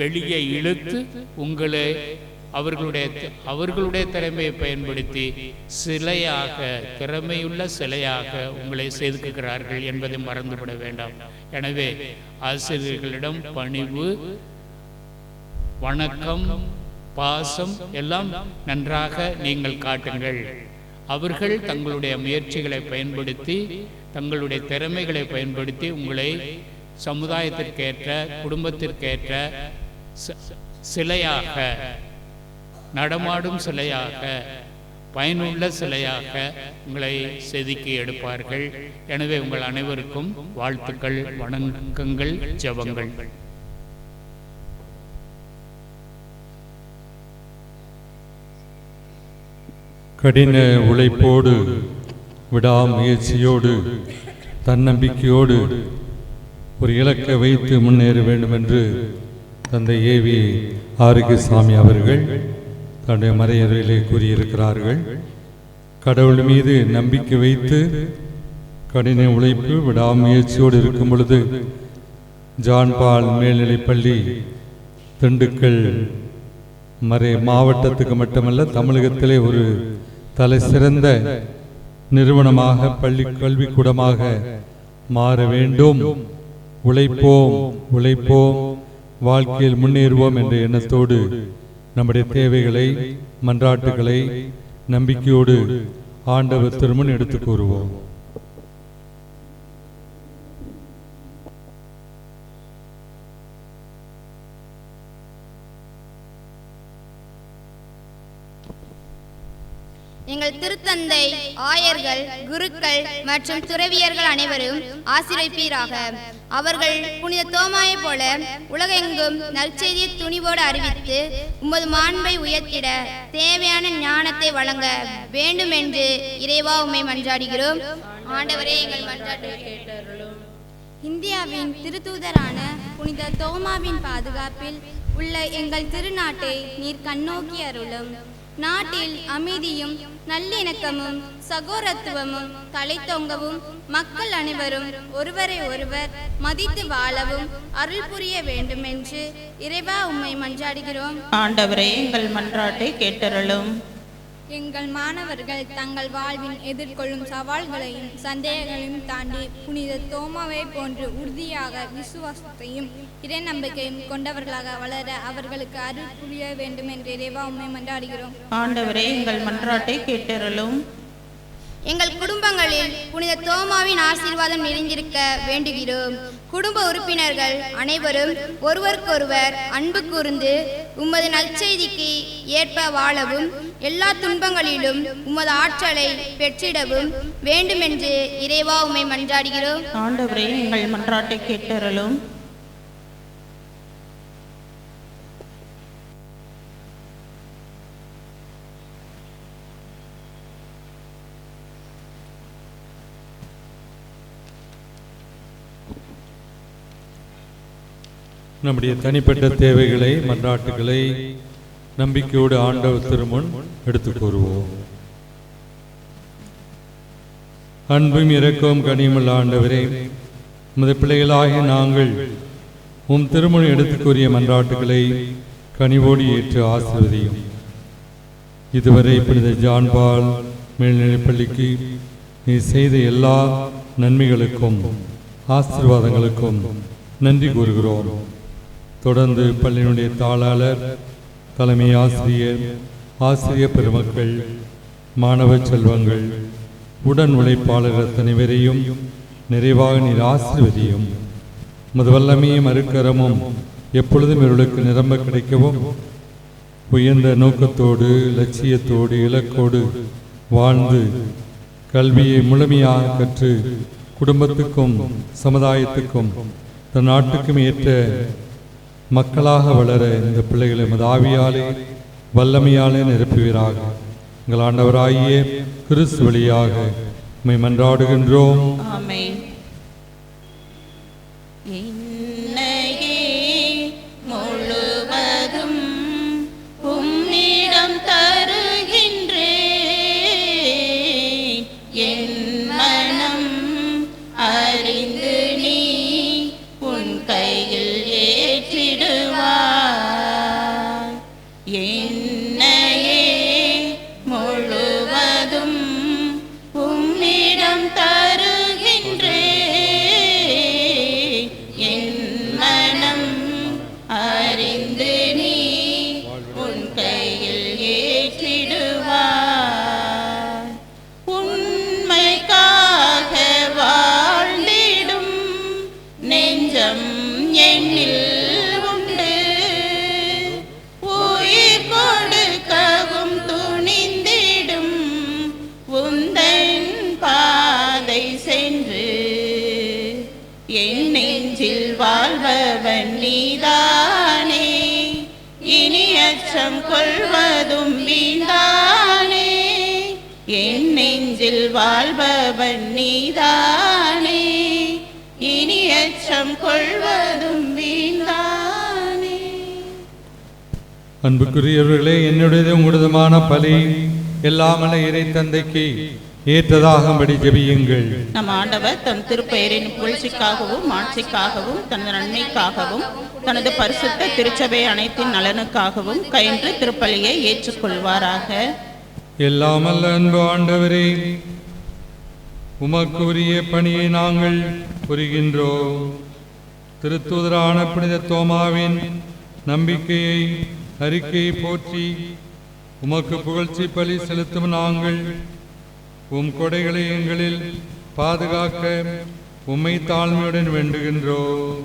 வெளியே இழுத்து உங்களை அவர்களுடைய திறமையை பயன்படுத்தி திறமையுள்ள சிலையாக உங்களை செதுக்குகிறார்கள் என்பதை மறந்துவிட வேண்டாம். எனவே ஆசிரியர்களிடம் பணிவு, வணக்கம், பாசம் எல்லாம் நன்றாக நீங்கள் காட்டுங்கள். அவர்கள் தங்களுடைய முயற்சிகளை பயன்படுத்தி, தங்களுடைய திறமைகளை பயன்படுத்தி உங்களை சமுதாயத்திற்கேற்ற, குடும்பத்திற்கேற்ற சிலையாக, நடமாடும் சிலையாக, பயனுள்ள சிலையாக உங்களை செதுக்கி எடுப்பார்கள். எனவே உங்கள் அனைவருக்கும் வாழ்த்துக்கள், வணக்கங்கள், ஜெபங்கள். கடின உழைப்போடு, விடாமுயற்சியோடு, தன்னம்பிக்கையோடு ஒரு இலக்கை வைத்து முன்னேற வேண்டும் என்று தந்தை ஏவி ஆரோக்கியசாமி அவர்கள் தன்னுடைய மறையறையிலே கூறியிருக்கிறார்கள். கடவுள் மீது நம்பிக்கை வைத்து கடின உழைப்பு, விடாமுயற்சியோடு இருக்கும் பொழுது ஜான் பால் மேல்நிலைப்பள்ளி திண்டுக்கல் மாவட்டத்துக்கு மட்டுமல்ல, தமிழகத்திலே ஒரு தலை சிறந்த நிறுவனமாக, பள்ளி கல்விக்கூடமாக மாற வேண்டும். உழைப்போம், வாழ்க்கையில் முன்னேறுவோம் என்ற எண்ணத்தோடு நம்முடைய தேவைகளை, மன்றாட்டுகளை நம்பிக்கையோடு ஆண்டவர் திருமுன் எடுத்து கூறுவோம். எங்கள் திருத்தந்தை, ஆயர்கள், குருக்கள் மற்றும் துறவியர்கள் அனைவரும் ஆசீர்வதிப்பீராக. அவர்கள் புனித தோமாயை போல உலகெங்கும் நற்செய்தியை துணிவோடு அறிவித்து உமது மாண்பை உயர்த்திட தேவையான ஞானத்தை வழங்க வேண்டும் என்று இறைவா உம்மை மன்றாடுகிறோம். ஆண்டவரே, எங்கள் மன்றாட்டை கேட்டருளும். இந்தியாவின் திருத்தூதரான புனித தோமாவின் பாதுகாப்பில் உள்ள எங்கள் திருநாட்டை நீர் கண்ணோக்கி அருளும். நாட்டில் அமைதியும் நல்லிணக்கமும் சகோதரத்துவமும் தலைத்தோங்கவும், மக்கள் அனைவரும் ஒருவரை ஒருவர் மதித்து வாழவும் அருள் புரிய வேண்டும் என்று இறைவா உம்மை மன்றாடுகிறோம். ஆண்டவரே, எங்கள் மன்றாட்டை கேட்டருளும். எங்கள் மாணவர்கள் தங்கள் வாழ்வில் எதிர்கொள்ளும் சவால்களையும் சந்தேகங்களையும் தாண்டி புனித தோமாவை போன்று உறுதியாக விசுவாசத்தையும் இறை நம்பிக்கையும் கொண்டவர்களாக வளர அவர்களுக்கு அருள் புரிய வேண்டும் என்று இறைவா உம்மை மன்றாடுகிறோம். ஆண்டவரே, எங்கள் மன்றாட்டை கேட்டருளும். எங்கள் குடும்பங்களில் புனித தோமாவின் ஆசீர்வாதம் நிறைந்திருக்க வேண்டுகிறோம். குடும்ப உறுப்பினர்கள் அனைவரும் ஒருவருக்கொருவர் அன்பு கூர்ந்து உமது நற்செய்திக்கு ஏற்ப வாழவும் எல்லா துன்பங்களிலும் உமது ஆற்றலை பெற்றிடவும் வேண்டுமென்று இறைவா உம்மை மன்றாடுகிறோம். ஆண்டவரே, எங்கள் மன்றாட்டை கேட்டருளும். நம்முடைய தனிப்பட்ட தேவைகளை மன்றாட்டுகளை நம்பிக்கையோடு ஆண்டவர் திருமுன் எடுத்துக் கூறுவோம். அன்பும் இரக்கமும் கனியுமுள்ள ஆண்டவரே, உமது பிள்ளைகளாகிய நாங்கள் உம் திருமுன் எடுத்துக் கூறிய மன்றாட்டுகளை கனிவோடு ஏற்று ஆசீர்வதியும். இதுவரை புனித ஜான் பால் மேல்நிலைப்பள்ளிக்கு நீ செய்த எல்லா நன்மைகளுக்கும் ஆசீர்வாதங்களுக்கும் நன்றி கூறுகிறோம். தொடர்ந்து பள்ளியினுடைய தாளாளர், தலைமை ஆசிரியர், ஆசிரியர் பெருமக்கள், மாணவ செல்வங்கள், உடன் உழைப்பாளர்கள் அனைவரையும் நிறைவாக நீர் ஆசீர்வதியும். உமது வல்லமையும் அருக்கரமும் எப்பொழுதும் இவர்களுக்கு நிரம்ப கிடைக்கவும் உயர்ந்த நோக்கத்தோடு லட்சியத்தோடு இலக்கோடு வாழ்ந்து கல்வியை முழுமையாக கற்று குடும்பத்துக்கும் சமுதாயத்துக்கும் தன் நாட்டுக்கும் ஏற்ற மக்களாக வளர இந்த பிள்ளைகளை மதாவியாலே வல்லமையாலே நிரப்புவீராக. எங்கள் ஆண்டவராகிய கிறிஸ்து வழியாக உம்மை மன்றாடுகின்றோம். ஆமென். என்னையே முழுவதும் உம்மிடம் தருகின்றேன். என் மனம் அறிந்து நீ உன் கையில் ஏற்றிடுவாய். என்னையே முழுவதும் உம்மிடம் தருகின்றேன். என் மனம் அறிந்து நீ உன் கையில் ஏற்றிடுவாய். உண்மைக்காக வாழ்ந்திடும் நெஞ்சம் என்னில் உண்டு. உயிர் கொடுக்கவும் துணிந்திடும் உந்தன் பாதை சென்று என் நெஞ்சில் வாழ்பவன் நீதானே. இனி அச்சம் கொள்வதும் வீண்டானே. என் நெஞ்சில் வாழ்பவன் நீதானே. இனி அச்சம் கொள்வதும் வீண்டானே. அன்புக்குரியவர்களே, என்னுடையது உங்களுடையதுமான பலி எல்லாமல்ல இறை தந்தைக்கு ஏற்றதாகும்படி ஜெபியுங்கள். நம் ஆண்டவர் தம் திருப்பெயரின் புகழ்ச்சிக்காகவும் ஆட்சிக்காகவும் தனது நன்மைக்காகவும் தனது பரிசுத்த திருச்சபை அனைத்தின் நலனுக்காகவும் கயின்று திருப்பலியை ஏற்றுக்கொள்வாராக. எல்லாமல்ல அன்பு ஆண்டவரே, உமக்கு உரிய பணியை நாங்கள் புரிகின்றோம். திருத்தூதரான புனித தோமாவின் நம்பிக்கையை அறிக்கையை போற்றி உமக்கு புகழ்ச்சி பலி செலுத்தும் நாங்கள் உம் கொடைகளை எங்களில் பாதுகாக்க உம்மை தாழ்மையுடன் வேண்டுகின்றோம்.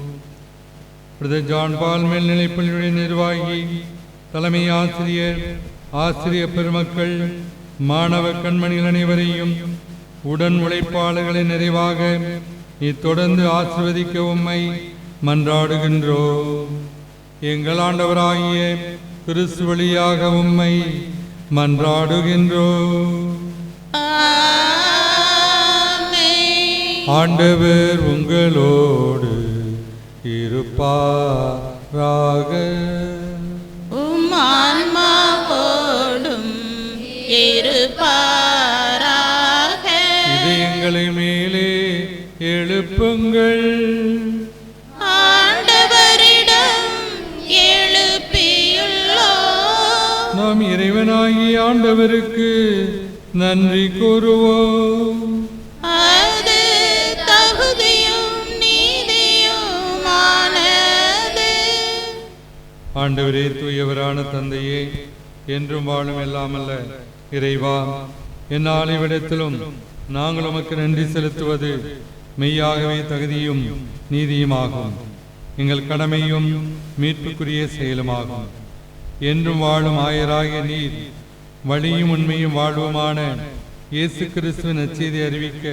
புனித ஜான் பால் மேல்நிலைப்பள்ளியுடைய நிர்வாகி, தலைமை ஆசிரியர், ஆசிரியர் பெருமக்கள், மாணவ கண்மணிகள் அனைவரையும் உடன் உழைப்பாளர்களை நிறைவாக நீ தொடர்ந்து ஆசீர்வதிக்க உம்மை மன்றாடுகின்றோம். எங்கள் ஆண்டவராகிய கிறிஸ்து வழியாக உம்மை மன்றாடுகின்றோம். ஆண்டவர் உங்களோடு இருப்பாராக. உம் ஆன்மாவோடும் இருப்பாராக. இதயங்களை மேலே எழுப்புங்கள். ஆண்டவரிடம் எழுப்பியுள்ளோம். நாம் இறைவனாகிய ஆண்டவர் ஆண்டவருக்கு நன்றி கூறுவோம். அது தகுதியும் நீதியுமானது. ஆண்டவரே, தூயவரான தந்தையே, என்றும் வாழும் எல்லாமல்ல இறைவா, என்னால் இவ்விடத்திலும் நாங்கள் உமக்கு நன்றி செலுத்துவது மெய்யாகவே தகுதியும் நீதியுமாகும். எங்கள் கடமையும் மீட்புக்குரிய செயலுமாகும். என்றும் வாழும் ஆயராகிய நீர் வழியும் உண்மையும் வாழ்வுமான இயேசு கிறிஸ்துவின் நற்செய்தியை அறிவிக்க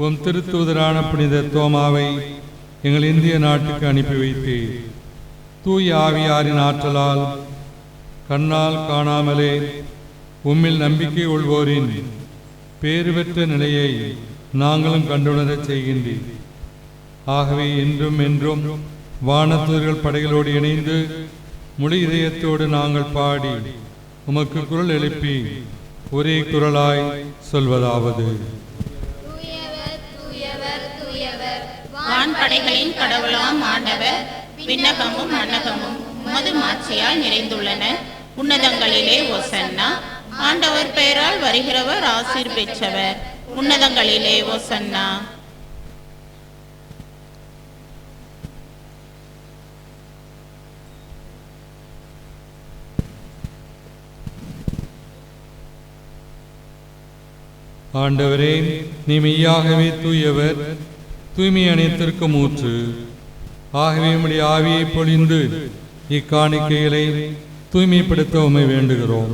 உம் திருத்தூதரான புனித தோமாவை எங்கள் இந்திய நாட்டுக்கு அனுப்பி வைத்தீர். தூய ஆவியாரின் ஆற்றலால் கண்ணால் காணாமலே உம்மில் நம்பிக்கை கொள்வோரின் பேறு பெற்ற நிலையை நாங்களும் கண்டுணரச் செய்கின்றீர். ஆகவே என்றும் என்றும் வானதூதர்கள் படைகளோடு இணைந்து முழு இதயத்தோடு நாங்கள் பாடி உமக்கு குரல் எழுப்பி ஒரே குரலாய் சொல்வதாவது: வான்படைகளின் கடவுளாம் ஆண்டவர், விண்ணகமும் மண்ணகமும் உமது மாட்சியால் நிறைந்துள்ளன. உன்னதங்களிலே ஓசன்னா. ஆண்டவர் பெயரால் வருகிறவர் ஆசீர் பெற்றவர். உன்னதங்களிலே ஓசன்னா. ஆண்டவரே, நீ மெய்யாகவே தூயவர், தூய்மை அனைத்திற்கும் ஊற்று. ஆகவே உம்முடைய ஆவியை பொழிந்து இக்காணிக்கைகளை தூய்மைப்படுத்த உம்மை வேண்டுகிறோம்.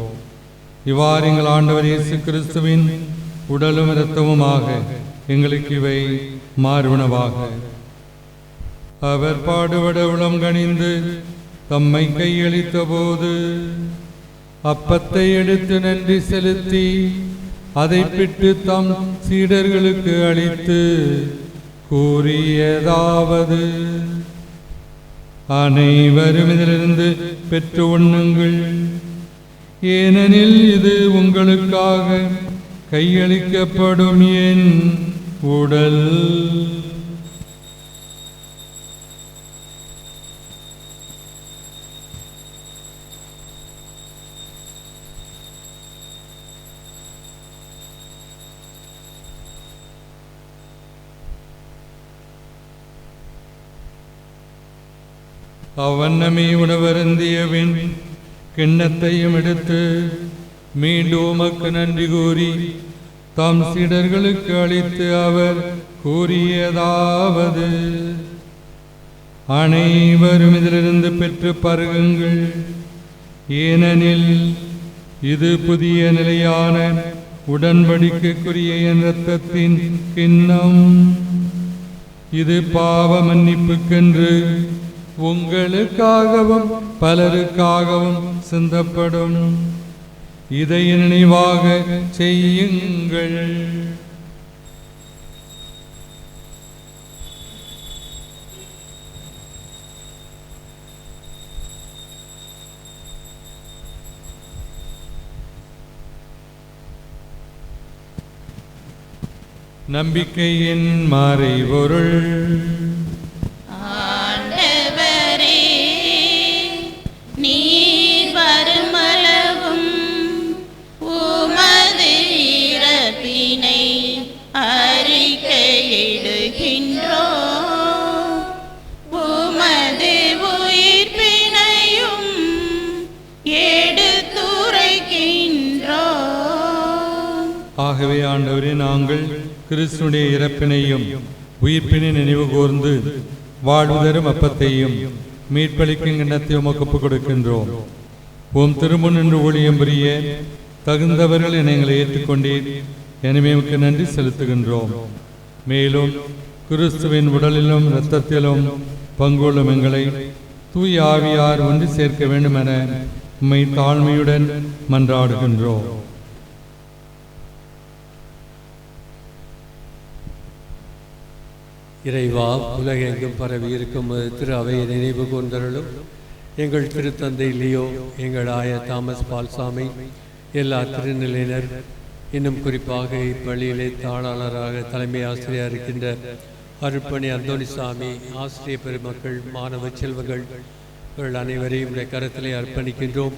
இவ்வாறு எங்கள் ஆண்டவர் இயேசு கிறிஸ்துவின் உடலும் இரத்தமுமாக எங்களுக்கு இவை மாறுவனவாக. அவர் பாடுபட உளம் கனிந்து தம்மை கையளித்த போது அப்பத்தை எடுத்து நன்றி செலுத்தி அதை பிட்டு தம் சீடர்களுக்கு அளித்து கூறியதாவது: அனைவரும் இதிலிருந்து பெற்று உண்ணுங்கள், ஏனெனில் இது உங்களுக்காக கையளிக்கப்படும் என் உடல். அவ்வண்ணமே உணவருந்தியவின் கிண்ணத்தையும் எடுத்து மீண்டும் உமக்கு நன்றி கூறி தம் சீடர்களுக்கு அளித்து அவர் கூறியதாவது: அனைவரும் இதிலிருந்து பெற்று பருகுங்கள், ஏனெனில் இது புதிய நிலையான உடன்படிக்கைக்குரிய என் இரத்தத்தின் கிண்ணம். இது பாவ மன்னிப்புக்கென்று உங்களுக்காகவும் பலருக்காகவும் சிந்தப்படும். இதை நினைவாக செய்யுங்கள். நம்பிக்கையின் மறைபொருள். ஆண்டவரே, நீர் வருமளவும் உமது இறப்பினை அறிக்கையிடுகின்றோம், உமது உயிர்ப்பினையும் எடுத்துரைக்கின்றோம். ஆகவே ஆண்டவரே, நாங்கள் கிறிஸ்துடைய இறப்பினையும் உயிர்ப்பினை நினைவு கூர்ந்து வாழ்வுதரும் அப்பத்தையும் மீட்பளிக்கும் கிண்ணத்தை உமக்கு ஒப்புக் கொடுக்கின்றோம். உம் திருமுன் நின்று ஊழியம் புரிய தகுந்தவர்கள் என எங்களை ஏற்றுக்கொண்டீர். எனவே உமக்கு நன்றி செலுத்துகின்றோம். மேலும் கிறிஸ்துவின் உடலிலும் இரத்தத்திலும் பங்குள்ளும் எங்களை தூய ஆவியார் ஒன்று சேர்க்க வேண்டும் என உம்மை தாழ்மையுடன் மன்றாடுகின்றோம். இறைவா, உலகெங்கும் பரவி இருக்கும் திரு அவையை நினைவு கூர்ந்தருளும். எங்கள் திருத்தந்தை லியோ, எங்கள் ஆய தாமஸ் பால்சாமி, எல்லா திருநிலையினர், இன்னும் குறிப்பாக இப்பள்ளியிலே தாளாளராக தலைமை ஆசிரியர் இருக்கின்ற அருட்பணி அந்தோணிசாமி, ஆசிரிய பெருமக்கள், மாணவ செல்வங்கள், இவர்கள் அனைவரையும் கரத்திலே அர்ப்பணிக்கின்றோம்.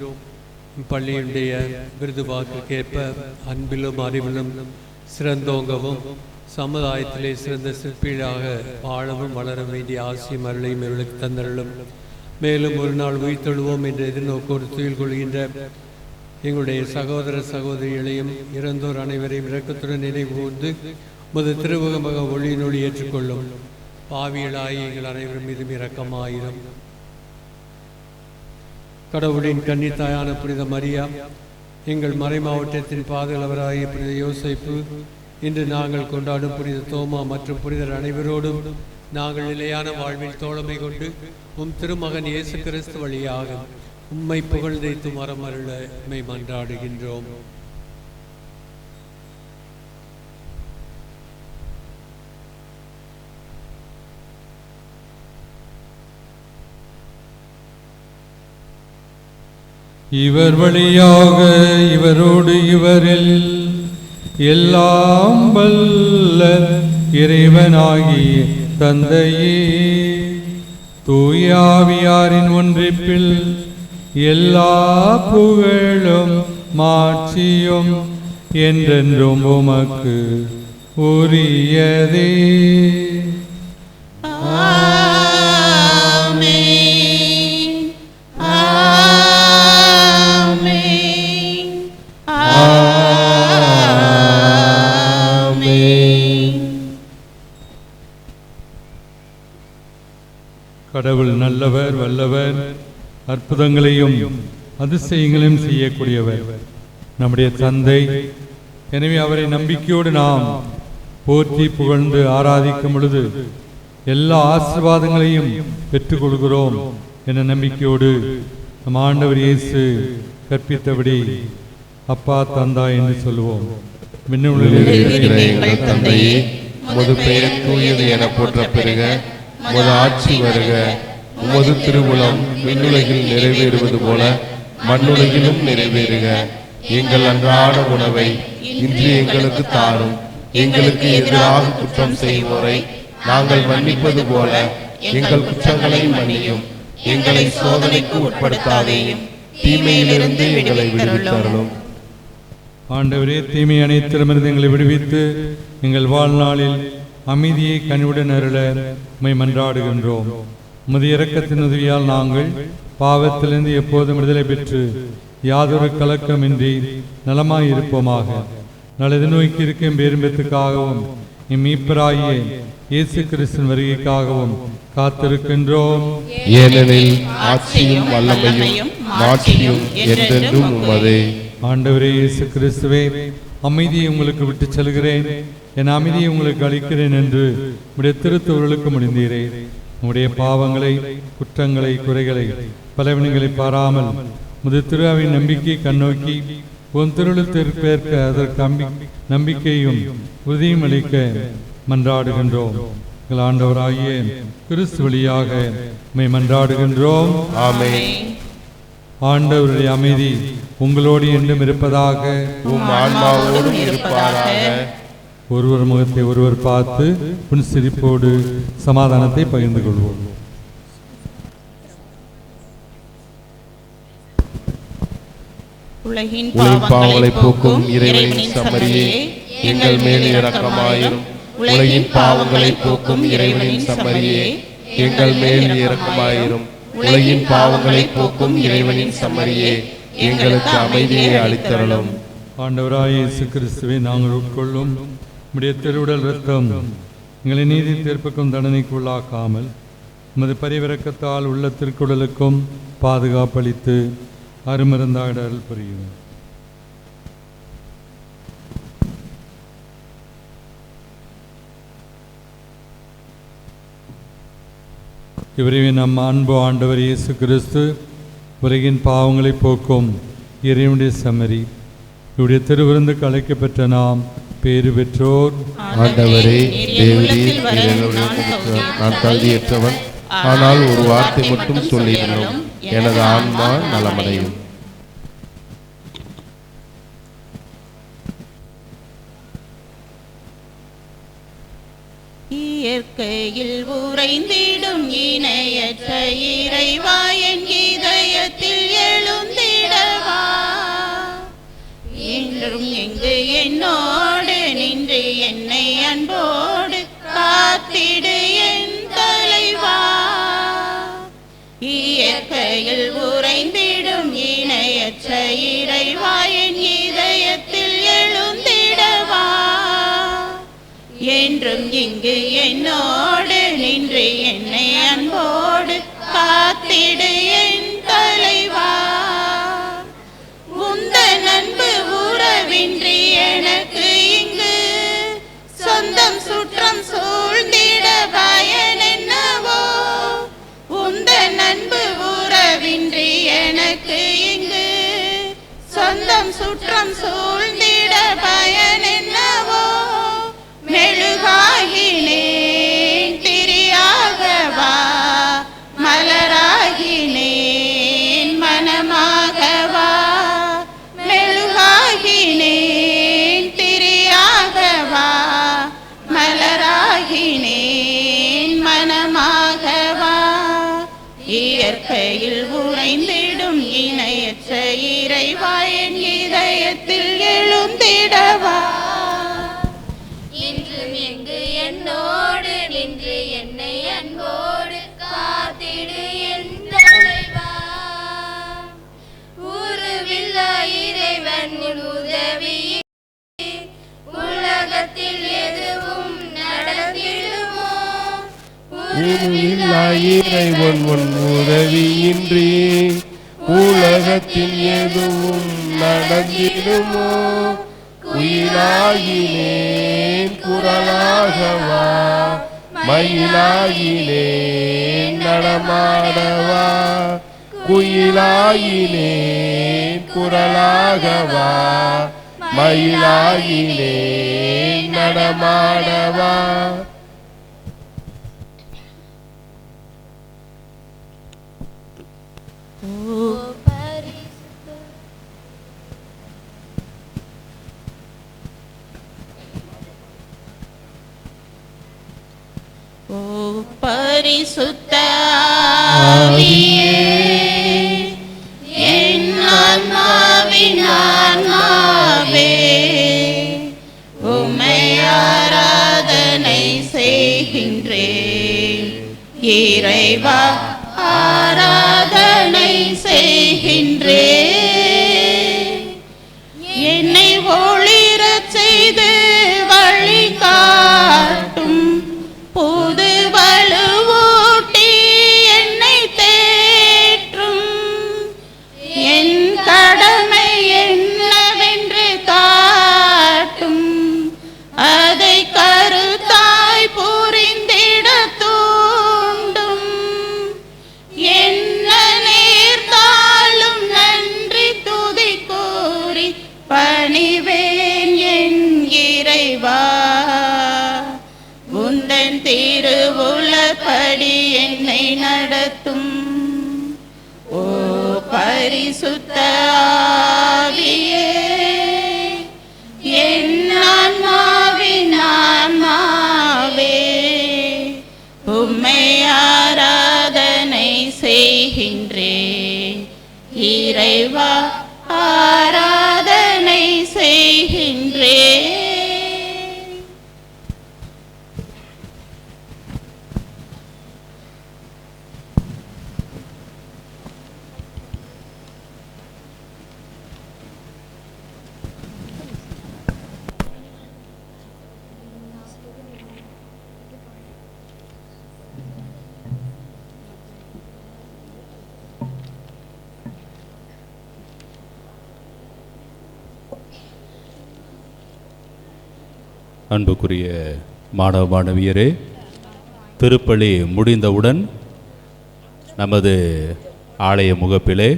பள்ளியுடைய விருது வாக்குக்கேற்ப அன்பிலும் அறிவிலும் சிறந்தோங்கவும் சமுதாயத்திலே சிறந்த சிற்பியாக வாழவும் வளர வேண்டிய ஆசியும் அருளையும் இவர்களுக்கு தந்தருளும். மேலும் ஒரு நாள் உயிர்த்தெழுவோம் என்று எதிர்நோக்கோடு துயில் கொள்கின்ற எங்களுடைய சகோதர சகோதரிகளையும் இறந்தோர் அனைவரையும் இரக்கத்துடன் நினைவு கூர்ந்து முது திருமுகமாக ஒளியினொளி ஏற்றுக்கொள்ளும். பாவியலாய் எங்கள் அனைவரும் மீதும் இரக்கமாயிரும். கடவுளின் கன்னித்தாயான புனித மரியா, எங்கள் மறை மாவட்டத்தின் பாதுகாவலராகிய புனித யோசேப்பு, இன்று நாங்கள் கொண்டாடும் புனித தோமா மற்றும் புனிதர் அனைவரோடும் நாங்கள் நிலையான வாழ்வில் தோழமை கொண்டு உம் திருமகன் இயேசு கிறிஸ்து வழியாக உம்மை புகழ்ந்தைத்து மரமருள உம்மை மன்றாடுகின்றோம். இவர் வழியாக இவரோடு இவரில் எல்லாம் வல்ல இறைவனாகிய தந்தையே, தூயாவியாரின் ஒன்றிப்பில் எல்லா புகழும் மாட்சியும் என்றென்றும் உமக்கு உரியதே. கடவுள் நல்லவர், வல்லவர், அற்புதங்களையும் அதிசயங்களையும் செய்யக்கூடியவர், நம்முடைய தந்தை. எனவே அவரை நம்பிக்கையோடு நாம் போற்றி புகழ்ந்து ஆராதிக்கும் பொழுது எல்லா ஆசீர்வாதங்களையும் பெற்றுக்கொள்கிறோம் என்ற நம்பிக்கையோடு நம் ஆண்டவர் இயேசு கற்பித்தபடி அப்பா தந்தா என்று சொல்லுவோம். எங்கள் தந்தையே, உமது பெயர் தூயது என போற்ற பெறுக, உமது ஆட்சி வருக, உமது திருவுளம் விண்ணுலகில் நிறைவேறுவது போல மண்ணுலகிலும் நிறைவேறுக. எங்கள் அன்றாட உணவை இன்று எங்களுக்கு தாரும். எங்களுக்கு எதிராக குற்றம் செய்வோரை நாங்கள் மன்னிப்பது போல எங்கள் குற்றங்களை மன்னியும். எங்களை சோதனைக்கு உட்படுத்தாதேயும், தீமையிலிருந்து எங்களை விடுவித்தருளும். ஆண்டவரே, தீமை அனைத்திடமிருந்து எங்களை விடுவித்து எங்கள் வாழ்நாளில் அமைதியை கனிவுடன் அருள உம்மை மன்றாடுகின்றோம். உமது இரக்கத்தின் உதவியால் நாங்கள் பாவத்திலிருந்து எப்போதும் விடுதலை பெற்று யாதொரு கலக்கமின்றி நலமாயிருப்போமாக. நல்லது நோய்க்கு இருக்கும் பேரும்பத்துக்காகவும் இம்மீட்பராகிய இயேசு கிறிஸ்துவின் வருகைக்காகவும் காத்திருக்கின்றோம். ஏனெனில் ஆட்சியும் வல்லமையும் மாட்சியும் என்றென்றும் உமதே. ஆண்டவரே இயேசு கிறிஸ்துவே, அமைதியை உங்களுக்கு விட்டு செல்கிறேன், என் அமைதியை உங்களுக்கு அளிக்கிறேன் என்று உடைய திருத்தூர்களுக்கு முடிந்தீரே. உடைய பாவங்களை, குற்றங்களை, குறைகளை, பலவினங்களை பாராமல் முது திருவின் நம்பிக்கை கண்ணோக்கி உன் திருளுத்திற்கேற்க அதற்கு நம்பிக்கையும் உறுதியும் அளிக்க மன்றாடுகின்றோம். எங்கள் ஆண்டவராகிய கிறிஸ்து வழியாக உம்மை மன்றாடுகின்றோம். ஆமென். ஆண்டவருடைய அமைதி உங்களோடு என்றும் இருப்பதாக, உம் ஆன்மாவோடும் இருப்பாராக. ஒருவர் முகத்தை ஒருவர் பார்த்து புன்சிரிப்போடு சமாதானத்தை பகிர்ந்து கொள்வோம். உலகின் பாவங்களை போக்கும் இறைவனின் சம்மரியே, எங்கள் மேல் இரக்கமாயிரும். உலகின் பாவங்களை போக்கும் இறைவனின் சம்மரியே, எங்கள் மேல் இரக்கமாயிரும். உலகின் பாவங்களை போக்கும் இறைவனின் சம்மரியே, எங்களுக்கு அமைதியை அளித்தருளும். ஆண்டவராய் இயேசு கிறிஸ்துவை நாங்கள் உட்கொள்ளும் உம்முடைய திருவுடல் இரத்தம் எங்களை நீதி தீர்ப்புக்கும் தண்டனைக்கு உள்ளாக்காமல் உமது பரிவிரக்கத்தால் உள்ள திருக்குடலுக்கும் பாதுகாப்பளித்து அருமருந்தாடல் புரியும். இவரையே நம் அன்பு ஆண்டவர் இயேசு கிறிஸ்து உலகின் பாவங்களை போக்கும் இறைவனுடைய சம்மரி. இவருடைய திருவிருந்துக்கு அழைக்கப்பெற்ற நாம் பேறு பெற்றோர். ஆண்டவரே, தேவரீர் நான் தகுதியற்றவன், ஆனால் ஒரு வார்த்தை மட்டும் சொல்லிடணும், எனது ஆன்மா நலமடையும். இயற்கையில் உறைந்திடும் இணையற்ற இறைவா, என் இதயத்தில் எழுந்திடவா. இயற்கையில் உறைந்திடும் இணையற்ற இறைவா என் இதயத்தில் எழுந்திடவா. என்றும் இங்கு என்னோடு நின்று என்னை அன்போடு காத்திடு என் தலைவா. உந்தன் அன்பு உறவின்றி எனக்கு இங்கு சொந்தம் சுற்றம் சூழ்ந்திட பயன் என்னவோ. உந்தன் அன்பு உறவின்றி எனக்கு இங்கு சொந்தம் சுற்றம் சூழ்ந்திட பயன் என்னவோ. மெழுகாகினேன் திரியாகவா, மலராகினேன் மனமாகவா. மெழுகாகினேன் திரியாகவா, மலராகினேன் மனமாகவா. இயற்கையில் உறைந்திடும் இணையற்ற இறைவா என் இதயத்தில் எழுந்திடவா. இன்றும் எங்கு என்னோடு நின்று என்னை அன்போடு காத்திடு என் தலைவா. உருவில்லா இறைவன் உதவி உலகத்தில் எதுவும் நடந்திடுமோ. உருவில்லா இறைவன் உன் உதவியின்றி உலகத்தில் எதுவும் நடந்திடுமோ. குயிலாகினேன் குரலாகவா, மயிலாகினேன் நடமாடவா. குயிலாகினேன் குரலாகவா, மயிலாகினேன் நடமாடவா. ஓ பரிசுத்த ஆவியே, என் ஆன்மாவின் ஆன்மாவே, உம்மை ஆராதனை செய்கின்றேன். இறைவா ஆராதனை செய்கின்றேன். என்னை ஒளிரச் செய்து வழி காட்டும் புது வலுவூட்டி என்னை தேற்றும். என் கடமை என்னவென்று காட்டும், அதை கருத்தாய் புரிந்திட தூண்டும். என்ன நேர்ந்தாலும் நன்றி துதி கூறி பணிவேன் என் இறைவா. உந்தன் திருவுளப்படி என்னை நடத்தும். ஓ பரிசுத்த ஆவியே, என் ஆன்மாவின் ஆன்மாவே, உம்மை ஆராதனை செய்கின்றேன். இறைவா ஆராதனை செய்கின்றேன். அன்புக்குரிய மாணவ மாணவியரே, திருப்பலி முடிந்தவுடன் நமது ஆலய முகப்பிலே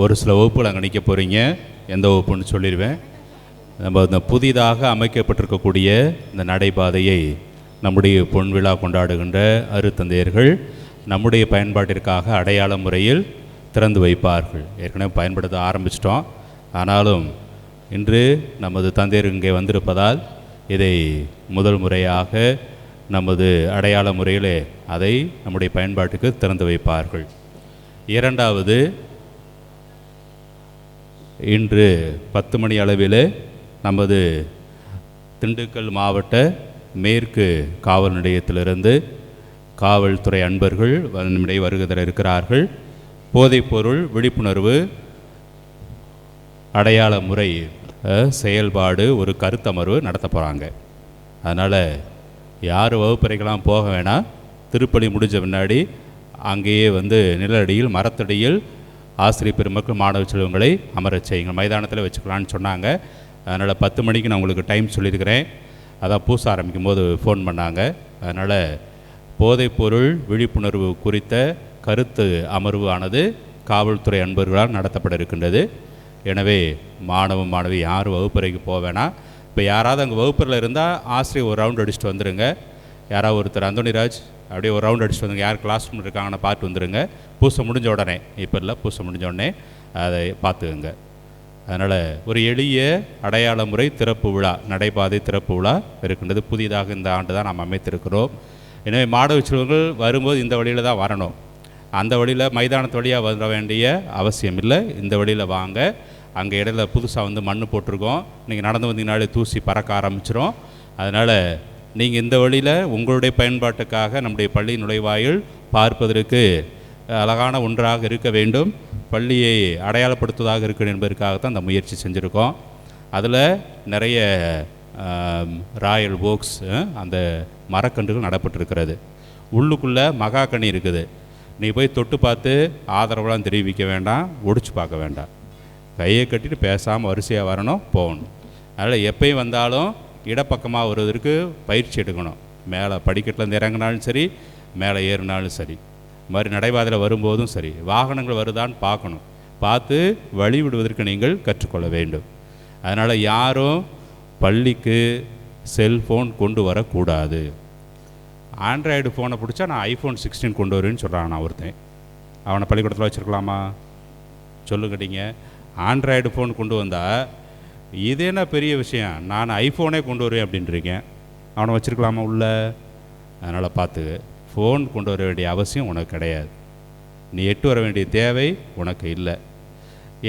ஒரு சில வகுப்புகள் அங்கே நிற்க போகிறீங்க. எந்த வகுப்புன்னு சொல்லிடுவேன். நம்ம இந்த புதிதாக அமைக்கப்பட்டிருக்கக்கூடிய இந்த நடைபாதையை நம்முடைய பொன்விழா கொண்டாடுகின்ற அருத்தந்தையர்கள் நம்முடைய பயன்பாட்டிற்காக அடையாள முறையில் திறந்து வைப்பார்கள். ஏற்கனவே பயன்படுத்த ஆரம்பிச்சிட்டோம். ஆனாலும் இன்று நமது தந்தையர் இங்கே வந்திருப்பதால் இதை முதல் முறையாக நமது அடையாள முறையிலே அதை நம்முடைய பயன்பாட்டுக்கு திறந்து வைப்பார்கள். இரண்டாவது, இன்று 10 மணி அளவில் நமது திண்டுக்கல் மாவட்ட மேற்கு காவல் நிலையத்திலிருந்து காவல்துறை அன்பர்கள் நம்முடைய வருகை தர இருக்கிறார்கள். போதைப்பொருள் விழிப்புணர்வு அடையாள முறை செயல்பாடு ஒரு கருத்தமர்வு நடத்த போகிறாங்க. அதனால் யார் வகுப்பறைக்கெல்லாம் போக வேணாம். திருப்பலி முடிஞ்ச பின்னாடி அங்கேயே வந்து நிழலடியில் மரத்தடியில் ஆசிரியர் பெருமக்கள் மாணவ செல்வங்களை அமரச் செய்யுங்க. மைதானத்தில் வச்சுக்கலான்னு சொன்னாங்க. அதனால் 10 மணிக்கு நான் உங்களுக்கு டைம் சொல்லியிருக்கிறேன். அதான் பூச ஆரம்பிக்கும் போது ஃபோன் பண்ணாங்க. அதனால் போதைப்பொருள் விழிப்புணர்வு குறித்த கருத்து அமர்வு ஆனது காவல்துறை அன்பர்களால் நடத்தப்பட இருக்கின்றது. எனவே மாணவி யாரும் வகுப்பறைக்கு போவேனா. இப்போ யாராவது அங்கே வகுப்பறையில் இருந்தால் ஆசிரியர் ஒரு ரவுண்ட் அடிச்சுட்டு வந்துடுங்க. யாராவது ஒருத்தர் அந்தோனிராஜ் அப்படியே ஒரு ரவுண்ட் அடிச்சுட்டு வந்துங்க. யார் கிளாஸ் ரூம் இருக்காங்கன்னு பார்த்து வந்துடுங்க. பூசை முடிஞ்ச உடனே, இப்போ இல்லை, பூசை முடிஞ்ச உடனே அதை பார்த்துக்குங்க. அதனால் ஒரு எளிய அடையாள முறை திறப்பு விழா, நடைபாதை திறப்பு விழா இருக்கின்றது. புதிதாக இந்த ஆண்டு தான் நாம் அமைத்திருக்கிறோம். எனவே மாணவ செல்வங்கள் வரும்போது இந்த வழியில் தான் வரணும். அந்த வழியில் மைதானத்து வழியாக வர வேண்டிய அவசியம் இல்லை. இந்த வழியில் வாங்க. அங்கே இடையில புதுசாக வந்து மண் போட்டிருக்கோம். நீங்கள் நடந்து வந்தீங்கனாலே தூசி பறக்க ஆரம்பிச்சிடும். அதனால் நீங்கள் இந்த வழியில் உங்களுடைய பயன்பாட்டுக்காக நம்முடைய பள்ளி நுழைவாயில் பார்ப்பதற்கு அழகான ஒன்றாக இருக்க வேண்டும், பள்ளியை அடையாளப்படுத்துவதாக இருக்கணும் என்பதற்காகத்தான் அந்த முயற்சி செஞ்சுருக்கோம். அதில் நிறைய ராயல் ஓக்ஸ் அந்த மரக்கன்றுகள் நடப்பட்டிருக்கிறது. உள்ளுக்குள்ளே மகாக்கனி இருக்குது. நீ போய் தொட்டு பார்த்து ஆதரவெல்லாம் தெரிவிக்க வேண்டாம், ஒடிச்சு பார்க்க வேண்டாம். கையை கட்டிட்டு பேசாமல் வரிசையாக வரணும், போகணும். அதனால் எப்பயும் வந்தாலும் இடப்பக்கமாக வருவதற்கு பயிற்சி எடுக்கணும். மேலே படிக்கட்டில் இறங்கினாலும் சரி, மேலே ஏறினாலும் சரி, இது மாதிரி நடைபாதையில் வரும்போதும் சரி, வாகனங்கள் வருதான்னு பார்க்கணும். பார்த்து வழி விடுவதற்கு நீங்கள் கற்றுக்கொள்ள வேண்டும். அதனால் யாரும் பள்ளிக்கு செல்ஃபோன் கொண்டு வரக்கூடாது. ஆண்ட்ராய்டு ஃபோனை பிடிச்சா நான் ஐஃபோன் 16 கொண்டு வருவேன்னு சொல்கிறான். நான் ஒருத்தன் அவனை பள்ளிக்கூடத்தில் வச்சுருக்கலாமா சொல்லுங்கட்டீங்க. ஆண்ட்ராய்டு ஃபோன் கொண்டு வந்தால் இது என்ன பெரிய விஷயம், நான் ஐஃபோனே கொண்டு வருவேன் அப்படின்றீங்க. அவனை வச்சுருக்கலாமா உள்ள? அதனால் பார்த்து ஃபோன் கொண்டு வர வேண்டிய அவசியம் உனக்கு கிடையாது. நீ எட்டு வர வேண்டிய தேவை உனக்கு இல்லை.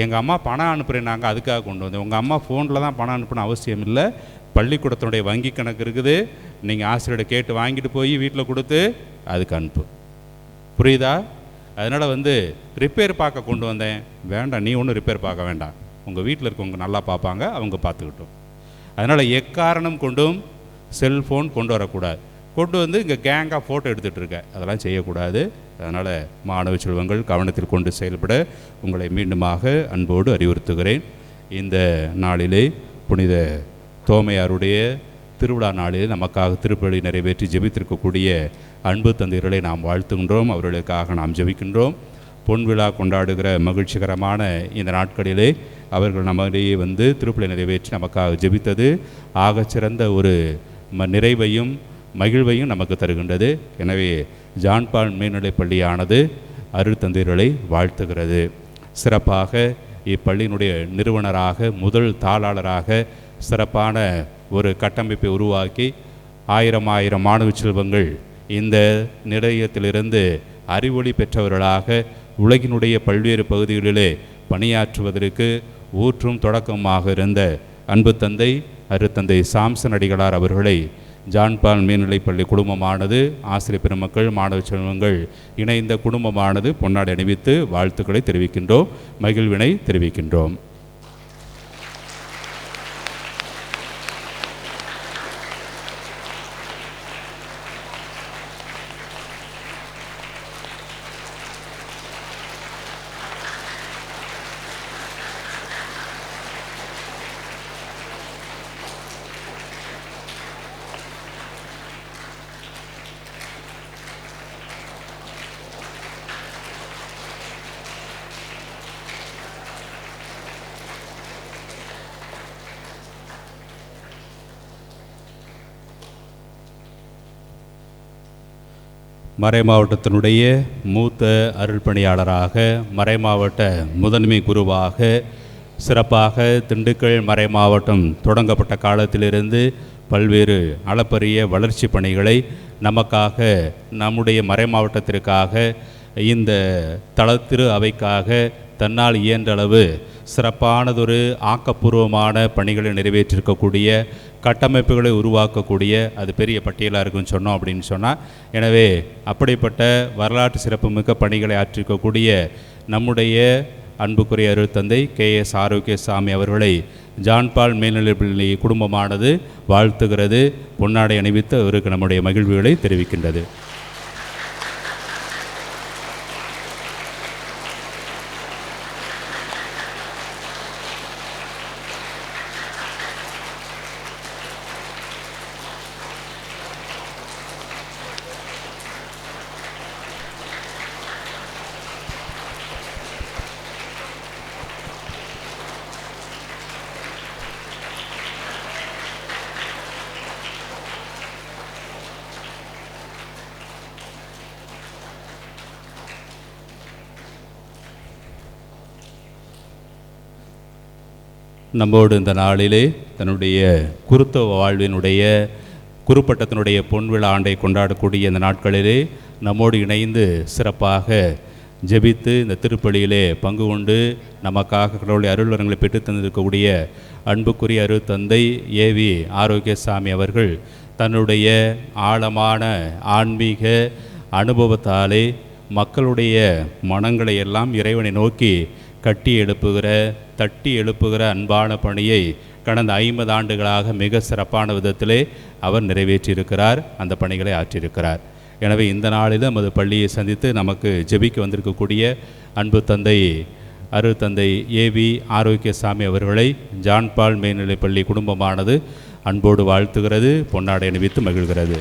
எங்கள் அம்மா பணம் அனுப்புகிறேன்னாங்க, அதுக்காக கொண்டு வந்தேன். உங்கள் அம்மா ஃபோனில் தான் பணம் அனுப்புன அவசியம் இல்லை. பள்ளிக்கூடத்தினுடைய வங்கி கணக்கு இருக்குது. நீங்கள் ஆசிரியரை கேட்டு வாங்கிட்டு போய் வீட்டில் கொடுத்து அதுக்கு அனுப்பு. புரியுதா? அதனால் ரிப்பேர் பார்க்க கொண்டு வந்தேன். வேண்டாம், நீ ஒன்றும் ரிப்பேர் பார்க்க வேண்டாம். உங்கள் வீட்டில் இருக்கவங்க நல்லா பார்ப்பாங்க, அவங்க பார்த்துக்கிட்டோம். அதனால் எக்காரணம் கொண்டும் செல்ஃபோன் கொண்டு வரக்கூடாது. கொண்டு வந்து இங்கே கேங்காக ஃபோட்டோ எடுத்துகிட்டு இருக்க, அதெல்லாம் செய்யக்கூடாது. அதனால் மாணவ செல்வங்கள் கவனத்தில் கொண்டு செயல்பட உங்களை மீண்டுமாக அன்போடு அறிவுறுத்துகிறேன். இந்த நாளிலே புனித தோமையாருடைய திருவிழா நாளில் நமக்காக திருப்பலி நிறைவேற்றி ஜெபித்திருக்கக்கூடிய அன்பு தந்தையர்களை நாம் வாழ்த்துகின்றோம். அவர்களுக்காக நாம் ஜெபிக்கின்றோம். பொன்விழா கொண்டாடுகிற மகிழ்ச்சிகரமான இந்த நாட்களிலே அவர்கள் நம்மிடையே திருப்பலி நிறைவேற்றி நமக்காக ஜெபித்தது ஆகச்சிறந்த ஒரு நிறைவையும் மகிழ்வையும் நமக்கு தருகின்றது. எனவே ஜான் பால் மேல்நிலைப் பள்ளியானது அருட்தந்தையர்களை வாழ்த்துகிறது. சிறப்பாக இப்பள்ளியினுடைய நிறுவனராக முதல் தாளாளராக சிறப்பான ஒரு கட்டமைப்பை உருவாக்கி 1000 மாணவ செல்வங்கள் இந்த நிலையத்திலிருந்து அறிவொளி பெற்றவர்களாக உலகினுடைய பல்வேறு பகுதிகளிலே பணியாற்றுவதற்கு ஊற்றும் தொடக்கமாக இருந்த அன்பு தந்தை அருட்தந்தை சாம்சன் அடிகளார் அவர்களை ஜான் பால் மேல்நிலைப்பள்ளி குடும்பமானது, ஆசிரியர் பெருமக்கள், மாணவ செல்வங்கள் இணைந்த குடும்பமானது பொன்னாடை அணிவித்து வாழ்த்துக்களை தெரிவிக்கின்றோம், மகிழ்வினை தெரிவிக்கின்றோம். மறைமாவட்டத்தினுடைய மூத்த அருள்பணியாளராக, மறைமாவட்ட முதன்மை குருவாக சிறப்பாக திண்டுக்கல் மறைமாவட்டம் தொடங்கப்பட்ட காலத்திலிருந்து பல்வேறு அளப்பரிய வளர்ச்சி பணிகளை நமக்காக, நம்முடைய மறைமாவட்டத்திற்காக, இந்த தளத்திரு அவைக்காக தன்னால் இயன்றளவு சிறப்பானதொரு ஆக்கப்பூர்வமான பணிகளை நிறைவேற்றிருக்கக்கூடிய, கட்டமைப்புகளை உருவாக்கக்கூடிய, அது பெரிய பட்டியலாக இருக்குன்னு சொன்னோம் அப்படின்னு சொன்னால், எனவே அப்படிப்பட்ட வரலாற்று சிறப்புமிக்க பணிகளை ஆற்றிருக்கக்கூடிய நம்முடைய அன்புக்குரிய அருட்தந்தை KS ஆரோக்கியசாமி அவர்களை ஜான்பால் மேல்நிலைப்பள்ளி குடும்பமானது வாழ்த்துகிறது, பொன்னாடை அணிவித்து அவருக்கு நம்முடைய மகிழ்வுகளை தெரிவிக்கின்றது. நம்மோடு இந்த நாளிலே தன்னுடைய குருத்துவ வாழ்வினுடைய குருப்பட்டத்தினுடைய பொன்விழா ஆண்டை கொண்டாடக்கூடிய இந்த நாட்களிலே நம்மோடு இணைந்து சிறப்பாக ஜெபித்து இந்த திருப்பலியிலே பங்கு கொண்டு நமக்காக கடவுளுடைய அருள்வரங்களை பெற்றுத் தந்திருக்கக்கூடிய அன்புக்குரிய அருட்தந்தை AV ஆரோக்கியசாமி அவர்கள் தன்னுடைய ஆழமான ஆன்மீக அனுபவத்தாலே மக்களுடைய மனங்களை எல்லாம் இறைவனை நோக்கி கட்டி எழுப்புகிற தட்டி எழுப்புகிற அன்பான பணியை கடந்த 50 ஆண்டுகளாக மிக சிறப்பான விதத்திலே அவர் நிறைவேற்றியிருக்கிறார், அந்த பணிகளை ஆற்றியிருக்கிறார். எனவே இந்த நாளில் நமது பள்ளியை சந்தித்து நமக்கு ஜெபிக்க வந்திருக்கக்கூடிய அன்பு தந்தை அருட்தந்தை AV ஆரோக்கியசாமி அவர்களை ஜான்பால் மேல்நிலைப்பள்ளி குடும்பமானது அன்போடு வாழ்த்துகிறது, பொன்னாடை அணிவித்து மகிழ்கிறது.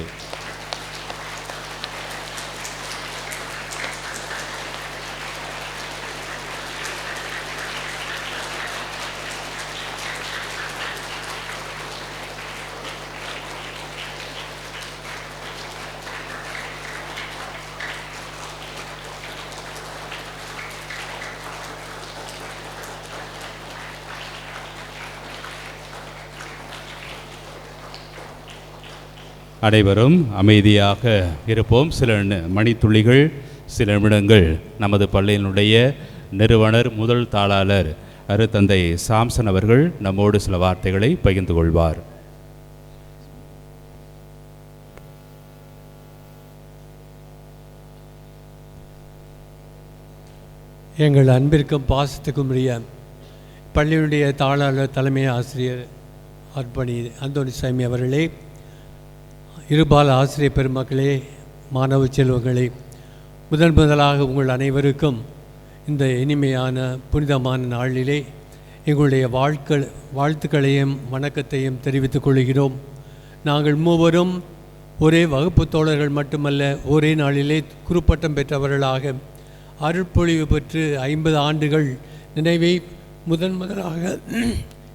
அனைவரும் அமைதியாக இருப்போம். சில மணித்துளிகள், சில நிமிடங்கள் நமது பள்ளியினுடைய நிறுவனர் முதல் தாளாளர் அருட்தந்தை சாம்சன் அவர்கள் நம்மோடு சில வார்த்தைகளை பகிர்ந்து கொள்வார். எங்கள் அன்பிற்கும் பாசத்துக்கும் உரிய பள்ளியினுடைய தாளாளர் தலைமை ஆசிரியர் அர்ப்பணி அந்தோணிசாமி அவர்களே, இருபால் ஆசிரியர் பெருமக்களே, மாணவ செல்வங்களே, முதலாக உங்கள் அனைவருக்கும் இந்த இனிமையான புனிதமான நாளிலே எங்களுடைய வாழ்த்துக்களையும் வணக்கத்தையும் தெரிவித்துக் கொள்கிறோம். நாங்கள் மூவரும் ஒரே வகுப்பு தோழர்கள் மட்டுமல்ல, ஒரே நாளிலே குருப்பட்டம் பெற்றவர்களாக அருட்பொழிவு பெற்று 50 ஆண்டுகள் நினைவை முதலாக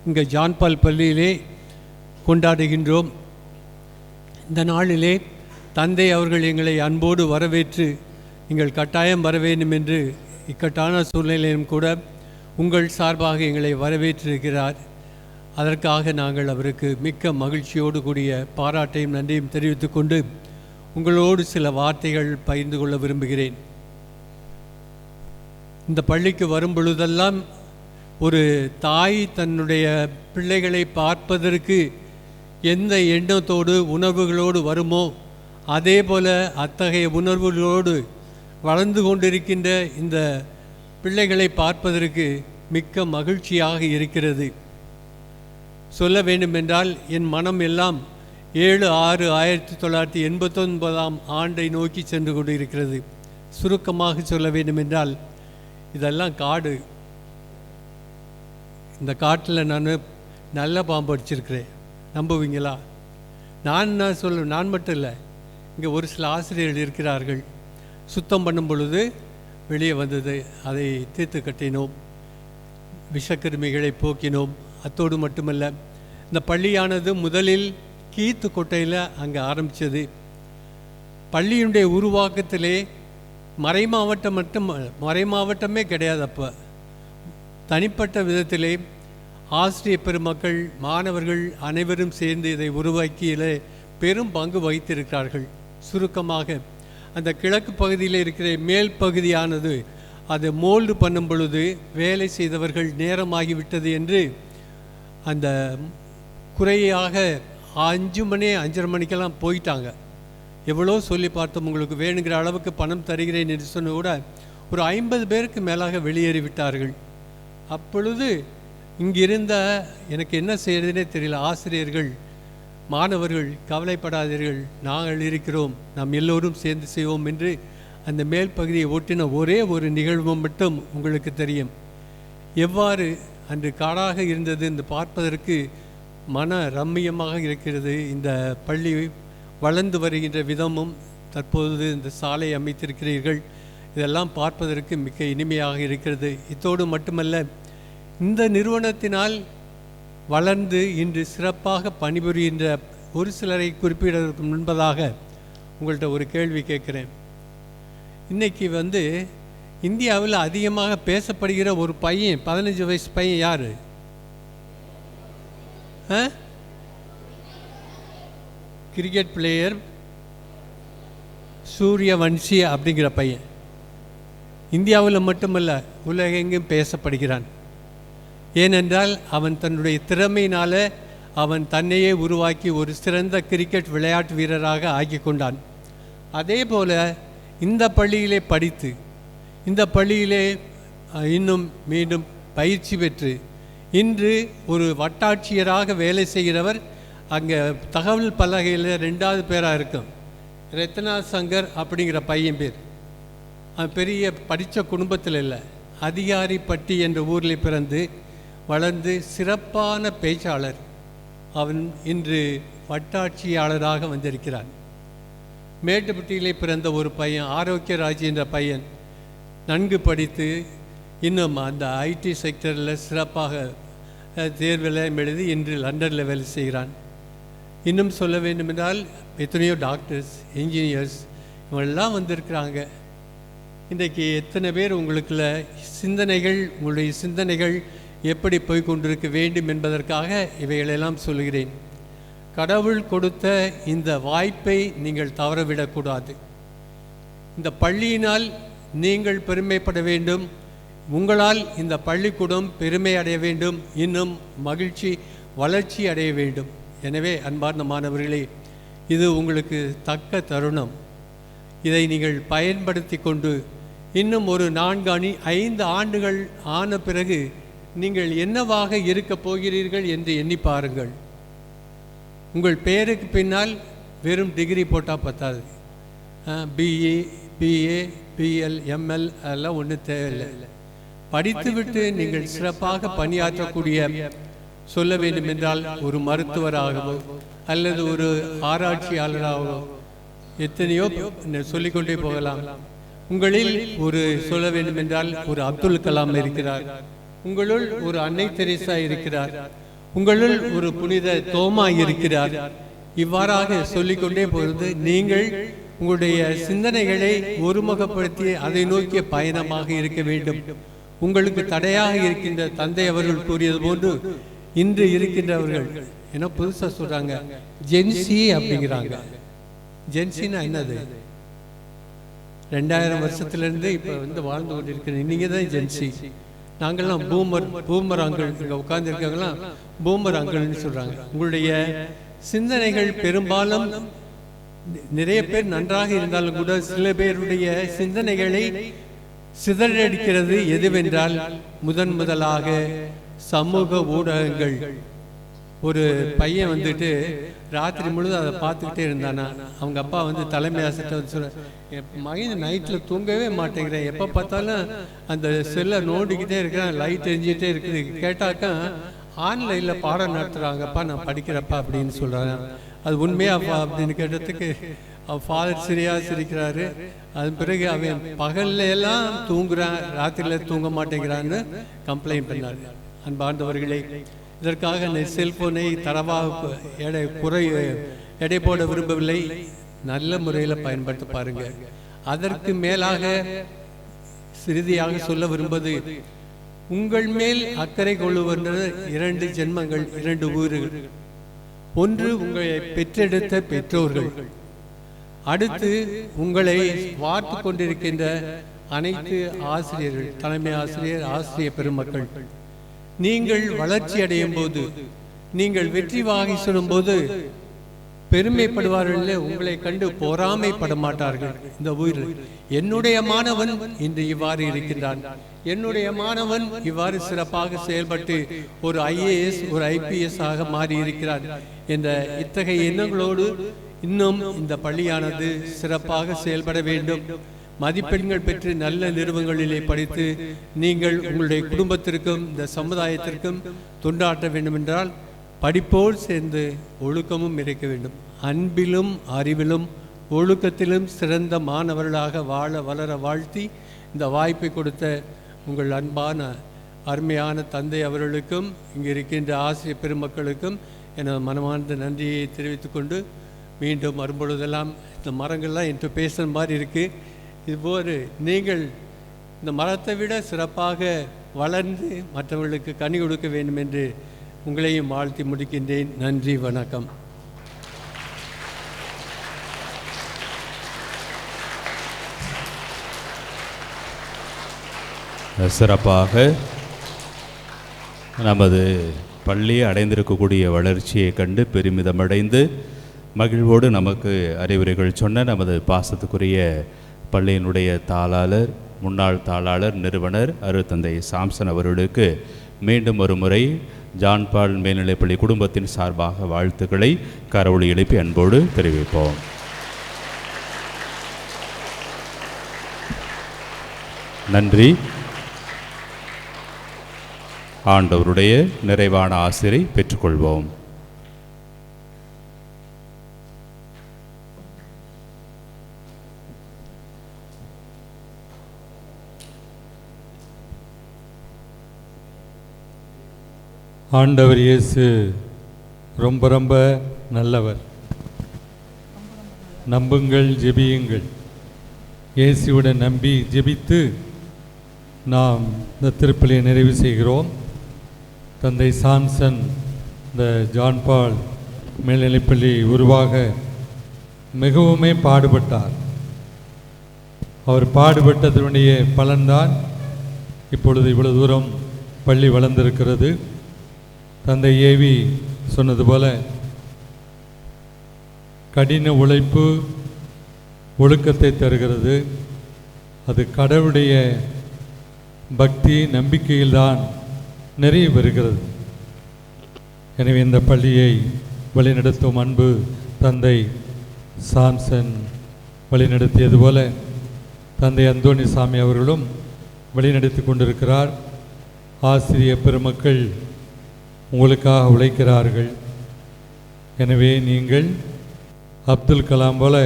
இங்கே ஜான்பால் பள்ளியிலே கொண்டாடுகின்றோம். இந்த நாளிலே தந்தை அவர்கள் எங்களை அன்போடு வரவேற்று நீங்கள் கட்டாயம் வர வேண்டும் என்று இக்கட்டான சூழ்நிலையிலும் கூட உங்கள் சார்பாக எங்களை வரவேற்றிருக்கிறார். அதற்காக நாங்கள் அவருக்கு மிக்க மகிழ்ச்சியோடு கூடிய பாராட்டையும் நன்றியும் தெரிவித்துக் கொண்டு உங்களோடு சில வார்த்தைகள் பகிர்ந்து கொள்ள விரும்புகிறேன். இந்த பள்ளிக்கு வரும் பொழுதெல்லாம் ஒரு தாய் தன்னுடைய பிள்ளைகளை பார்ப்பதற்கு எந்த எண்ணத்தோடு உணர்வுகளோடு வருமோ அதே போல அத்தகைய உணர்வுகளோடு வளர்ந்து கொண்டிருக்கின்ற இந்த பிள்ளைகளை பார்ப்பதற்கு மிக்க மகிழ்ச்சியாக இருக்கிறது. சொல்ல வேண்டுமென்றால் என் மனம் எல்லாம் 7/6/1989 ஆண்டை நோக்கி சென்று கொண்டிருக்கிறது. சுருக்கமாக சொல்ல வேண்டுமென்றால் இதெல்லாம் காடு. இந்த காட்டில் நான் நல்ல பாம்பு அடிச்சிருக்கிறேன், நம்புவீங்களா? நான் மட்டும் இல்லை, இங்கே ஒரு சில ஆசிரியர்கள் இருக்கிறார்கள். சுத்தம் பண்ணும் பொழுது வெளியே வந்தது, அதை தீர்த்து கட்டினோம், விஷக்கிருமிகளை போக்கினோம். அத்தோடு மட்டுமல்ல, இந்த பள்ளியானது முதலில் கீத்து கொட்டையில் அங்கே ஆரம்பித்தது. பள்ளியினுடைய உருவாக்கத்திலே மறைமாவட்டமே கிடையாது. அப்போ தனிப்பட்ட விதத்திலே ஆசிரியர் பெருமக்கள், மாணவர்கள் அனைவரும் சேர்ந்து இதை உருவாக்கியிலே பெரும் பங்கு வகித்திருக்கிறார்கள். சுருக்கமாக அந்த கிழக்கு பகுதியில் இருக்கிற மேல் பகுதியானது அதை மோல்டு பண்ணும் பொழுது வேலை செய்தவர்கள் நேரமாகிவிட்டது என்று அந்த குறையாக 5 மணி 5:30 மணிக்கெல்லாம் போயிட்டாங்க. எவ்வளோ சொல்லி பார்த்தோம், உங்களுக்கு வேணுங்கிற அளவுக்கு பணம் தருகிறேன் என்று சொன்ன கூட ஒரு 50 பேருக்கு மேலாக வெளியேறிவிட்டார்கள். அப்பொழுது இங்கிருந்த எனக்கு என்ன செய்யறதுனே தெரியல. ஆசிரியர்கள், மாணவர்கள், கவலைப்படாதீர்கள், நாங்கள் இருக்கிறோம், நாம் எல்லோரும் சேர்ந்து செய்வோம் என்று அந்த மேல் பகுதியை ஒட்டின ஒரே ஒரு நிகழ்வு மட்டும் உங்களுக்கு தெரியும். எவ்வாறு அன்று காடாக இருந்தது என்று பார்ப்பதற்கு மன ரம்மியமாக இருக்கிறது. இந்த பள்ளி வளர்ந்து வருகின்ற விதமும் தற்போது இந்த சாலை அமைத்திருக்கிறீர்கள், இதெல்லாம் பார்ப்பதற்கு மிக இனிமையாக இருக்கிறது. இத்தோடு மட்டுமல்ல, இந்த நிறுவனத்தினால் வளர்ந்து இன்று சிறப்பாக பணிபுரிகின்ற ஒரு சிலரை குறிப்பிடுவதற்கு முன்பதாக உங்கள்கிட்ட ஒரு கேள்வி கேட்குறேன். இன்றைக்கி இந்தியாவில் அதிகமாக பேசப்படுகிற ஒரு பையன், 15 வயசு பையன் யார்? கிரிக்கெட் பிளேயர் சூரியவன்ஷி அப்படிங்கிற பையன் இந்தியாவில் மட்டுமல்ல உலகெங்கும் பேசப்படுகிறான். ஏனென்றால் அவன் தன்னுடைய திறமையினால் அவன் தன்னையே உருவாக்கி ஒரு சிறந்த கிரிக்கெட் விளையாட்டு வீரராக ஆக்கி கொண்டான். அதே போல் இந்த பள்ளியிலே படித்து இந்த பள்ளியிலே இன்னும் மீண்டும் பயிற்சி பெற்று இன்று ஒரு வட்டாட்சியராக வேலை செய்கிறவர். அங்கே தகவல் பலகையில் 2வது பேராக இருக்கும், ரத்னா சங்கர் அப்படிங்கிற பையன் பேர். பெரிய படித்த குடும்பத்தில் இல்லை, அதிகாரிப்பட்டி என்ற ஊரில் பிறந்து வளர்ந்து சிறப்பான பேச்சாளர். அவன் இன்று வட்டாட்சியாளராக வந்திருக்கிறான். மேட்டுப்பட்டியிலே பிறந்த ஒரு பையன், ஆரோக்கியராஜ் என்ற பையன், நன்கு படித்து இன்னும் அந்த ஐடி செக்டரில் சிறப்பாக தேர்வில் எழுதி இன்று லண்டனில் வேலை செய்கிறான். இன்னும் சொல்ல வேண்டுமென்றால் எத்தனையோ டாக்டர்ஸ், இன்ஜினியர்ஸ் இவங்கெல்லாம் வந்திருக்கிறாங்க. இன்றைக்கி எத்தனை பேர் உங்களுக்குள்ள சிந்தனைகள், உங்களுடைய சிந்தனைகள் எப்படி போய் கொண்டிருக்க வேண்டும் என்பதற்காக இவைகளெல்லாம் சொல்கிறேன். கடவுள் கொடுத்த இந்த வாய்ப்பை நீங்கள் தவறவிடக்கூடாது. இந்த பள்ளியினால் நீங்கள் பெருமைப்பட வேண்டும், உங்களால் இந்த பள்ளிக்கூடம் பெருமை அடைய வேண்டும், இன்னும் மகிழ்ச்சி வளர்ச்சி அடைய வேண்டும். எனவே அன்பார்ந்த மாணவர்களே, இது உங்களுக்கு தக்க தருணம். இதை நீங்கள் பயன்படுத்தி கொண்டு இன்னும் ஒரு 4-5 ஆண்டுகள் ஆன பிறகு நீங்கள் என்னவாக இருக்கப் போகிறீர்கள் என்று எண்ணி பாருங்கள். உங்கள் பெயருக்கு பின்னால் வெறும் டிகிரி போட்டால் பத்தாது. பிஇ, பிஏ, பிஎல், எம்எல் அதெல்லாம் ஒன்றும் தேவையில்லை. படித்துவிட்டு நீங்கள் சிறப்பாக பணியாற்றக்கூடிய, சொல்ல வேண்டும் என்றால் ஒரு மருத்துவராகவோ அல்லது ஒரு ஆராய்ச்சியாளராகவோ எத்தனையோ சொல்லிக்கொண்டே போகலாம். உங்களில் ஒரு சொல்ல வேண்டும் என்றால் ஒரு அப்துல் கலாம் இருக்கிறார், உங்களுள் ஒரு அன்னை தெரேசா இருக்கிறார், உங்களுள் ஒரு புனித தோமா இருக்கிறார். இவ்வாறாக சொல்லிக்கொண்டே போகிறது. நீங்கள் உங்களுடைய சிந்தனைகளை ஒருமுகப்படுத்தி அதை நோக்கிய பயணமாக இருக்க வேண்டும். உங்களுக்கு தடையாக இருக்கின்ற தந்தை அவர்கள் கூறியது போன்று இன்று இருக்கின்றவர்கள் என்ன புதுசாக சொல்றாங்க, ஜென்சி அப்படிங்கிறாங்க. ஜென்சின்னா என்னது? 2000 வருஷத்துலேருந்து இப்போ வாழ்ந்து கொண்டிருக்கிற நீங்கள் தான் ஜென்சி. நாங்கள்லாம் பூமர் அங்கிள், இங்கே உட்கார்ந்துருக்கவங்களாம் பூமர் அங்கிள்னு சொல்கிறாங்க. உங்களுடைய சிந்தனைகள் பெரும்பாலும் நிறைய பேர் நன்றாக இருந்தாலும் கூட சில பேருடைய சிந்தனைகளை சிதறடிக்கிறது எதுவென்றால் முதலாக சமூக ஊடகங்கள். ஒரு பையன் ராத்திரி முழுதும் அதை பார்த்துக்கிட்டே இருந்தானா. அவங்க அப்பா தலைமை ஆசிரியர் சொல்ல, என் மகன் நைட்டில் தூங்கவே மாட்டேங்கிறேன், எப்போ பார்த்தாலும் அந்த செல்லை நோண்டிக்கிட்டே இருக்கிறேன், லைட் எரிஞ்சிக்கிட்டே இருக்குது. கேட்டாக்கா ஆன்லைனில் பாடம் நடத்துகிறாங்கப்பா, நான் படிக்கிறப்பா அப்படின்னு சொல்கிறாங்க. அது உண்மையாப்பா அப்படின்னு கேட்டதுக்கு அவன் ஃபாதர் சிரிக்கிறாரு. அதன் பிறகு அவன் பகல்ல எல்லாம் தூங்குறான், ராத்திரியில் தூங்க மாட்டேங்கிறான்னு கம்ப்ளைண்ட் பண்ணார். அன்பார்ந்தவர்களே, இதற்காக செல்போனை தரவாக எடை போட விரும்பவில்லை, நல்ல முறையில் பயன்படுத்த பாருங்க. அதற்கு மேலாக சிறிதியாக சொல்ல விரும்புவது, உங்கள் மேல் அக்கறை கொள்ளுகின்ற 2 ஜென்மங்கள், 2 ஊர்கள். ஒன்று உங்களை பெற்றெடுத்த பெற்றோர்கள், அடுத்து உங்களை பார்த்து கொண்டிருக்கின்ற அனைத்து ஆசிரியர்கள், தலைமை ஆசிரியர், ஆசிரிய பெருமக்கள். நீங்கள் வளர்ச்சி அடையும் போது, நீங்கள் வெற்றி வாகை சொல்லும் போது பெருமைப்படுவார்கள், உங்களை கண்டு பொறாமைப்பட மாட்டார்கள். இந்த உயிர் என்னுடைய மாணவன் இன்று இவ்வாறு இருக்கின்றான், என்னுடைய மாணவன் இவ்வாறு சிறப்பாக செயல்பட்டு ஒரு IAS ஒரு IPS ஆக மாறி இருக்கிறார் என்ற இத்தகைய எண்ணங்களோடு இன்னும் இந்த பள்ளியானது சிறப்பாக செயல்பட வேண்டும். மதிப்பெண்கள் பெற்று நல்ல நிறுவனங்களிலே படித்து நீங்கள் உங்களுடைய குடும்பத்திற்கும் இந்த சமுதாயத்திற்கும் தொண்டாற்ற வேண்டுமென்றால் படிப்போடு சேர்ந்து ஒழுக்கமும் இருக்க வேண்டும். அன்பிலும் அறிவிலும் ஒழுக்கத்திலும் சிறந்த மாணவர்களாக வாழ வளர வாழ்த்தி இந்த வாய்ப்பை கொடுத்த உங்கள் அன்பான அருமையான தந்தை அவர்களுக்கும் இங்கே இருக்கின்ற ஆசிரியர் பெருமக்களுக்கும் எனது மனமார்ந்த நன்றியை தெரிவித்துக்கொண்டு மீண்டும் வரும்பொழுதெல்லாம் இந்த மரங்கள்லாம் என்று பேசுகிற மாதிரி இருக்குது. இதுபோல் நீங்கள் இந்த மரத்தை விட சிறப்பாக வளர்ந்து மற்றவர்களுக்கு கனி கொடுக்க வேண்டும் என்று உங்களையும் வாழ்த்தி முடிக்கின்றேன். நன்றி, வணக்கம். சிறப்பாக நமது பள்ளி அடைந்திருக்கக்கூடிய வளர்ச்சியை கண்டு பெருமிதமடைந்து மகிழ்வோடு நமக்கு அறிவுரைகள் சொன்ன நமது பாசத்துக்குரிய பள்ளியினுடைய தாளாளர், முன்னாள் தாளாளர், நிறுவனர் அருட்தந்தை சாம்சன் அவர்களுக்கு மீண்டும் ஒரு முறை ஜான் பால் மேல்நிலைப்பள்ளி குடும்பத்தின் சார்பாக வாழ்த்துக்களை கரவொலி எழுப்பி அன்போடு தெரிவிப்போம். நன்றி. ஆண்டவருடைய நிறைவான ஆசிரை பெற்றுக்கொள்வோம். ஆண்டவர் இயேசு ரொம்ப ரொம்ப நல்லவர். நம்புங்கள், ஜெபியுங்கள். இயேசுவுடன் நம்பி ஜெபித்து நாம் இந்த திருப்பலியை நிறைவு செய்கிறோம். தந்தை சாம்சன் இந்த ஜான் பால் மேல்நிலைப்பள்ளி உருவாக மிகவுமே பாடுபட்டார். அவர் பாடுபட்டதனுடைய பலன்தான் இப்பொழுது இவ்வளவு தூரம் பள்ளி வளர்ந்திருக்கிறது. தந்தை ஏவி சொன்னது போல கடின உழைப்பு ஒழுக்கத்தை தருகிறது. அது கடவுளுடைய பக்தி நம்பிக்கையில்தான் நிறைய வருகிறது. எனவே இந்த பள்ளியை வழிநடத்தும் அன்பு தந்தை சாம்சன் வழிநடத்தியது போல தந்தை அந்தோணிசாமி அவர்களும் வழிநடத்தி கொண்டிருக்கிறார். ஆசிரியர் பெருமக்கள் உங்களுக்காக உழைக்கிறார்கள். எனவே நீங்கள் அப்துல் கலாம் போல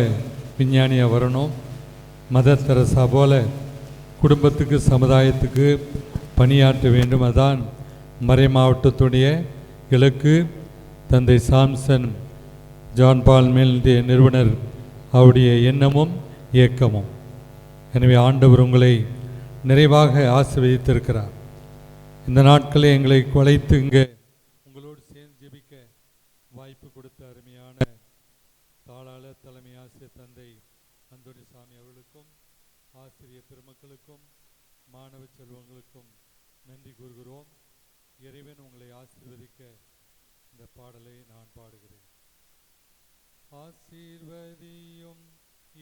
விஞ்ஞானியாக வரணும். மதர் தெரசா போல குடும்பத்துக்கு சமுதாயத்துக்கு பணியாற்ற வேண்டும். அதான் மறை மாவட்டத்துடைய இலக்கு. தந்தை சாம்சன் ஜான் பால் மேல் நிறுவனர் அவருடைய எண்ணமும் இயக்கமும். எனவே ஆண்டவர் உங்களை நிறைவாக ஆசீர்வதித்திருக்கிறார். இந்த நாட்களை எங்களை குலைத்து இங்கே உங்களோடு சேர்ந்து ஜெபிக்க வாய்ப்பு கொடுத்த அருமையான தாளாளர், தலைமை ஆசிரியர் தந்தை அந்தோணிசாமி அவர்களுக்கும் ஆசிரியர் பெருமக்களுக்கும் மாணவ செல்வங்களுக்கும் நன்றி கூறுகிறோம். இறைவன் உங்களை ஆசீர்வதிக்க இந்த பாடலை நான் பாடுகிறேன். ஆசீர்வதியும்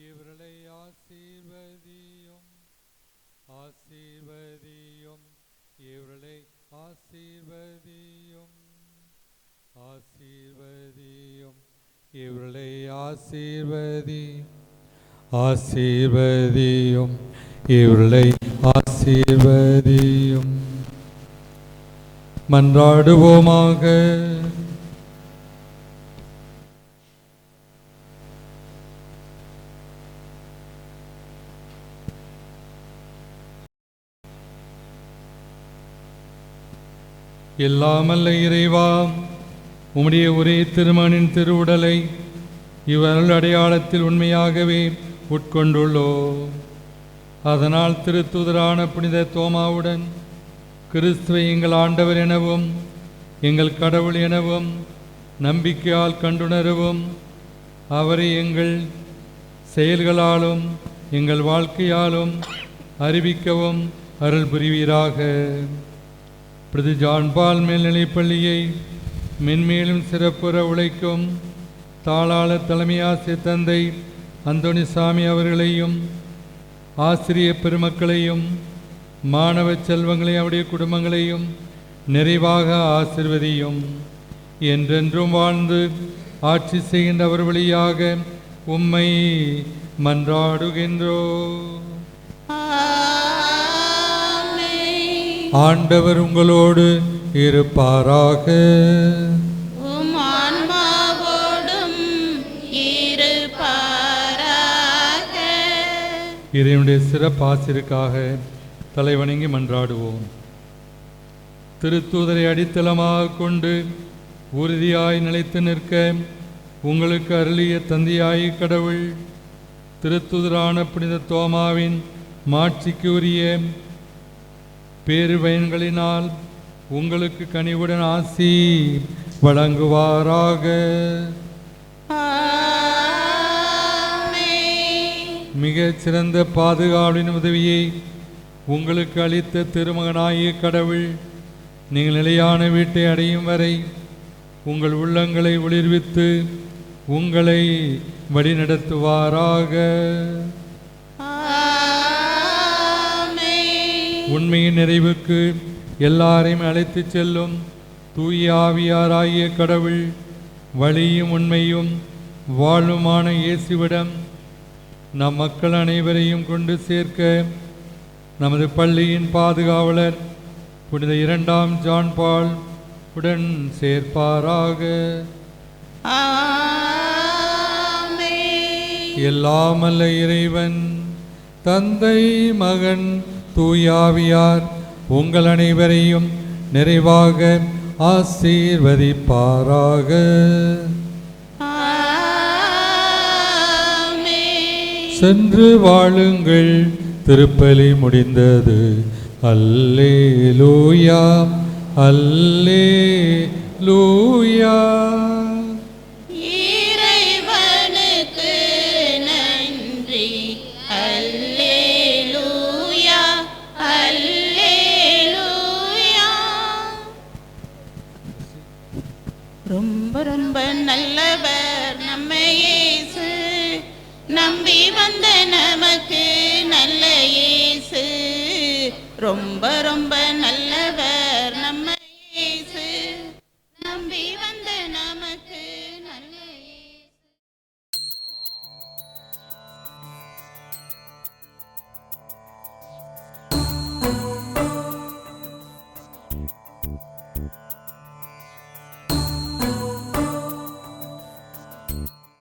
இவர்களை ஆசீர்வதியும், ஆசீர்வதியும் இவர்களை ஆசீர்வதியும், ஆசீர்வதியும் இவர்களை ஆசீர்வதி, ஆசீர்வதியும் இவர்களை ஆசீர்வதியும். மன்றாடுவோமாக. எல்லாமல்ல இறைவா, உம்முடைய ஒரே திருமகனின் திருவுடலை இவ்வருள் அடையாளத்தில் உண்மையாகவே உட்கொண்டுள்ளோம். அதனால் திருத்தூதரான புனித தோமாவுடன் கிறிஸ்துவை எங்கள் ஆண்டவர் எனவும் எங்கள் கடவுள் எனவும் நம்பிக்கையால் கண்டுணரவும், அவரை எங்கள் செயல்களாலும் எங்கள் வாழ்க்கையாலும் அறிவிக்கவும் அருள் புரிவீராக. பிரதி ஜான் பால் மேல்நிலைப்பள்ளியை மென்மேலும் சிறப்புற உழைக்கும் தாளாளர் தலைமை ஆசிரியர் தந்தை அந்தோணிசாமி அவர்களையும் ஆசிரியர் பெருமக்களையும் மாணவ செல்வங்களையும் அவருடைய குடும்பங்களையும் நிறைவாக ஆசிர்வதியும். என்றென்றும் வாழ்ந்து ஆட்சி செய்கின்ற அவர் வழியாக உம்மை மன்றாடுகின்றோ. ஆண்டவர் உங்களோடு இருப்பாராக. உம் ஆன்மாவோடும் இருப்பாராக. இறைவனுடைய சிறப்பாசிற்காக தலைவணங்கி மன்றாடுவோம். திருத்தூதரை அடித்தளமாக கொண்டு உறுதியாய் நிலைத்து நிற்க உங்களுக்கு அருளிய தந்தையாய் கடவுள் திருத்தூதரான புனித தோமாவின் மாட்சிக்கு உரிய பேறு பயன்களினால் உங்களுக்கு கனிவுடன் ஆசி வழங்குவாராக. மிகச் சிறந்த பாதுகாவலின் உதவியை உங்களுக்கு அளித்த திருமகனாகிய கடவுள் நீங்கள் நிலையான வீட்டை அடையும் வரை உங்கள் உள்ளங்களை ஒளிர்வித்து உங்களை வழிநடத்துவாராக. உண்மையின் நிறைவுக்கு எல்லாரையும் அழைத்துச் செல்லும் தூய ஆவியாராகிய கடவுள் வழியும் உண்மையும் வாழ்வுமான இயேசுவிடம் நம் மக்கள் அனைவரையும் கொண்டு சேர்க்க நமது பள்ளியின் பாதுகாவலர் புனித 2ஆம் ஜான் பால் உடன் சேர்ப்பாராக. எல்லாம் அல்ல இறைவன் தந்தை மகன் தூயாவியார் உங்கள் அனைவரையும் நிறைவாக ஆசீர்வதிப்பாராக. சென்று வாழுங்கள். திருப்பலி முடிந்தது. அல்லேலூயா அல்லேலூயா. இறைவனுக்கு நன்றி. அல்லேலூயா அல்லேலூயா. ரொம்ப ரொம்ப நல்லவர் நம்ம இயேசு. நம்பி வந்த நமக்கு நல்ல இயேசு. ரொம்ப ரொம்ப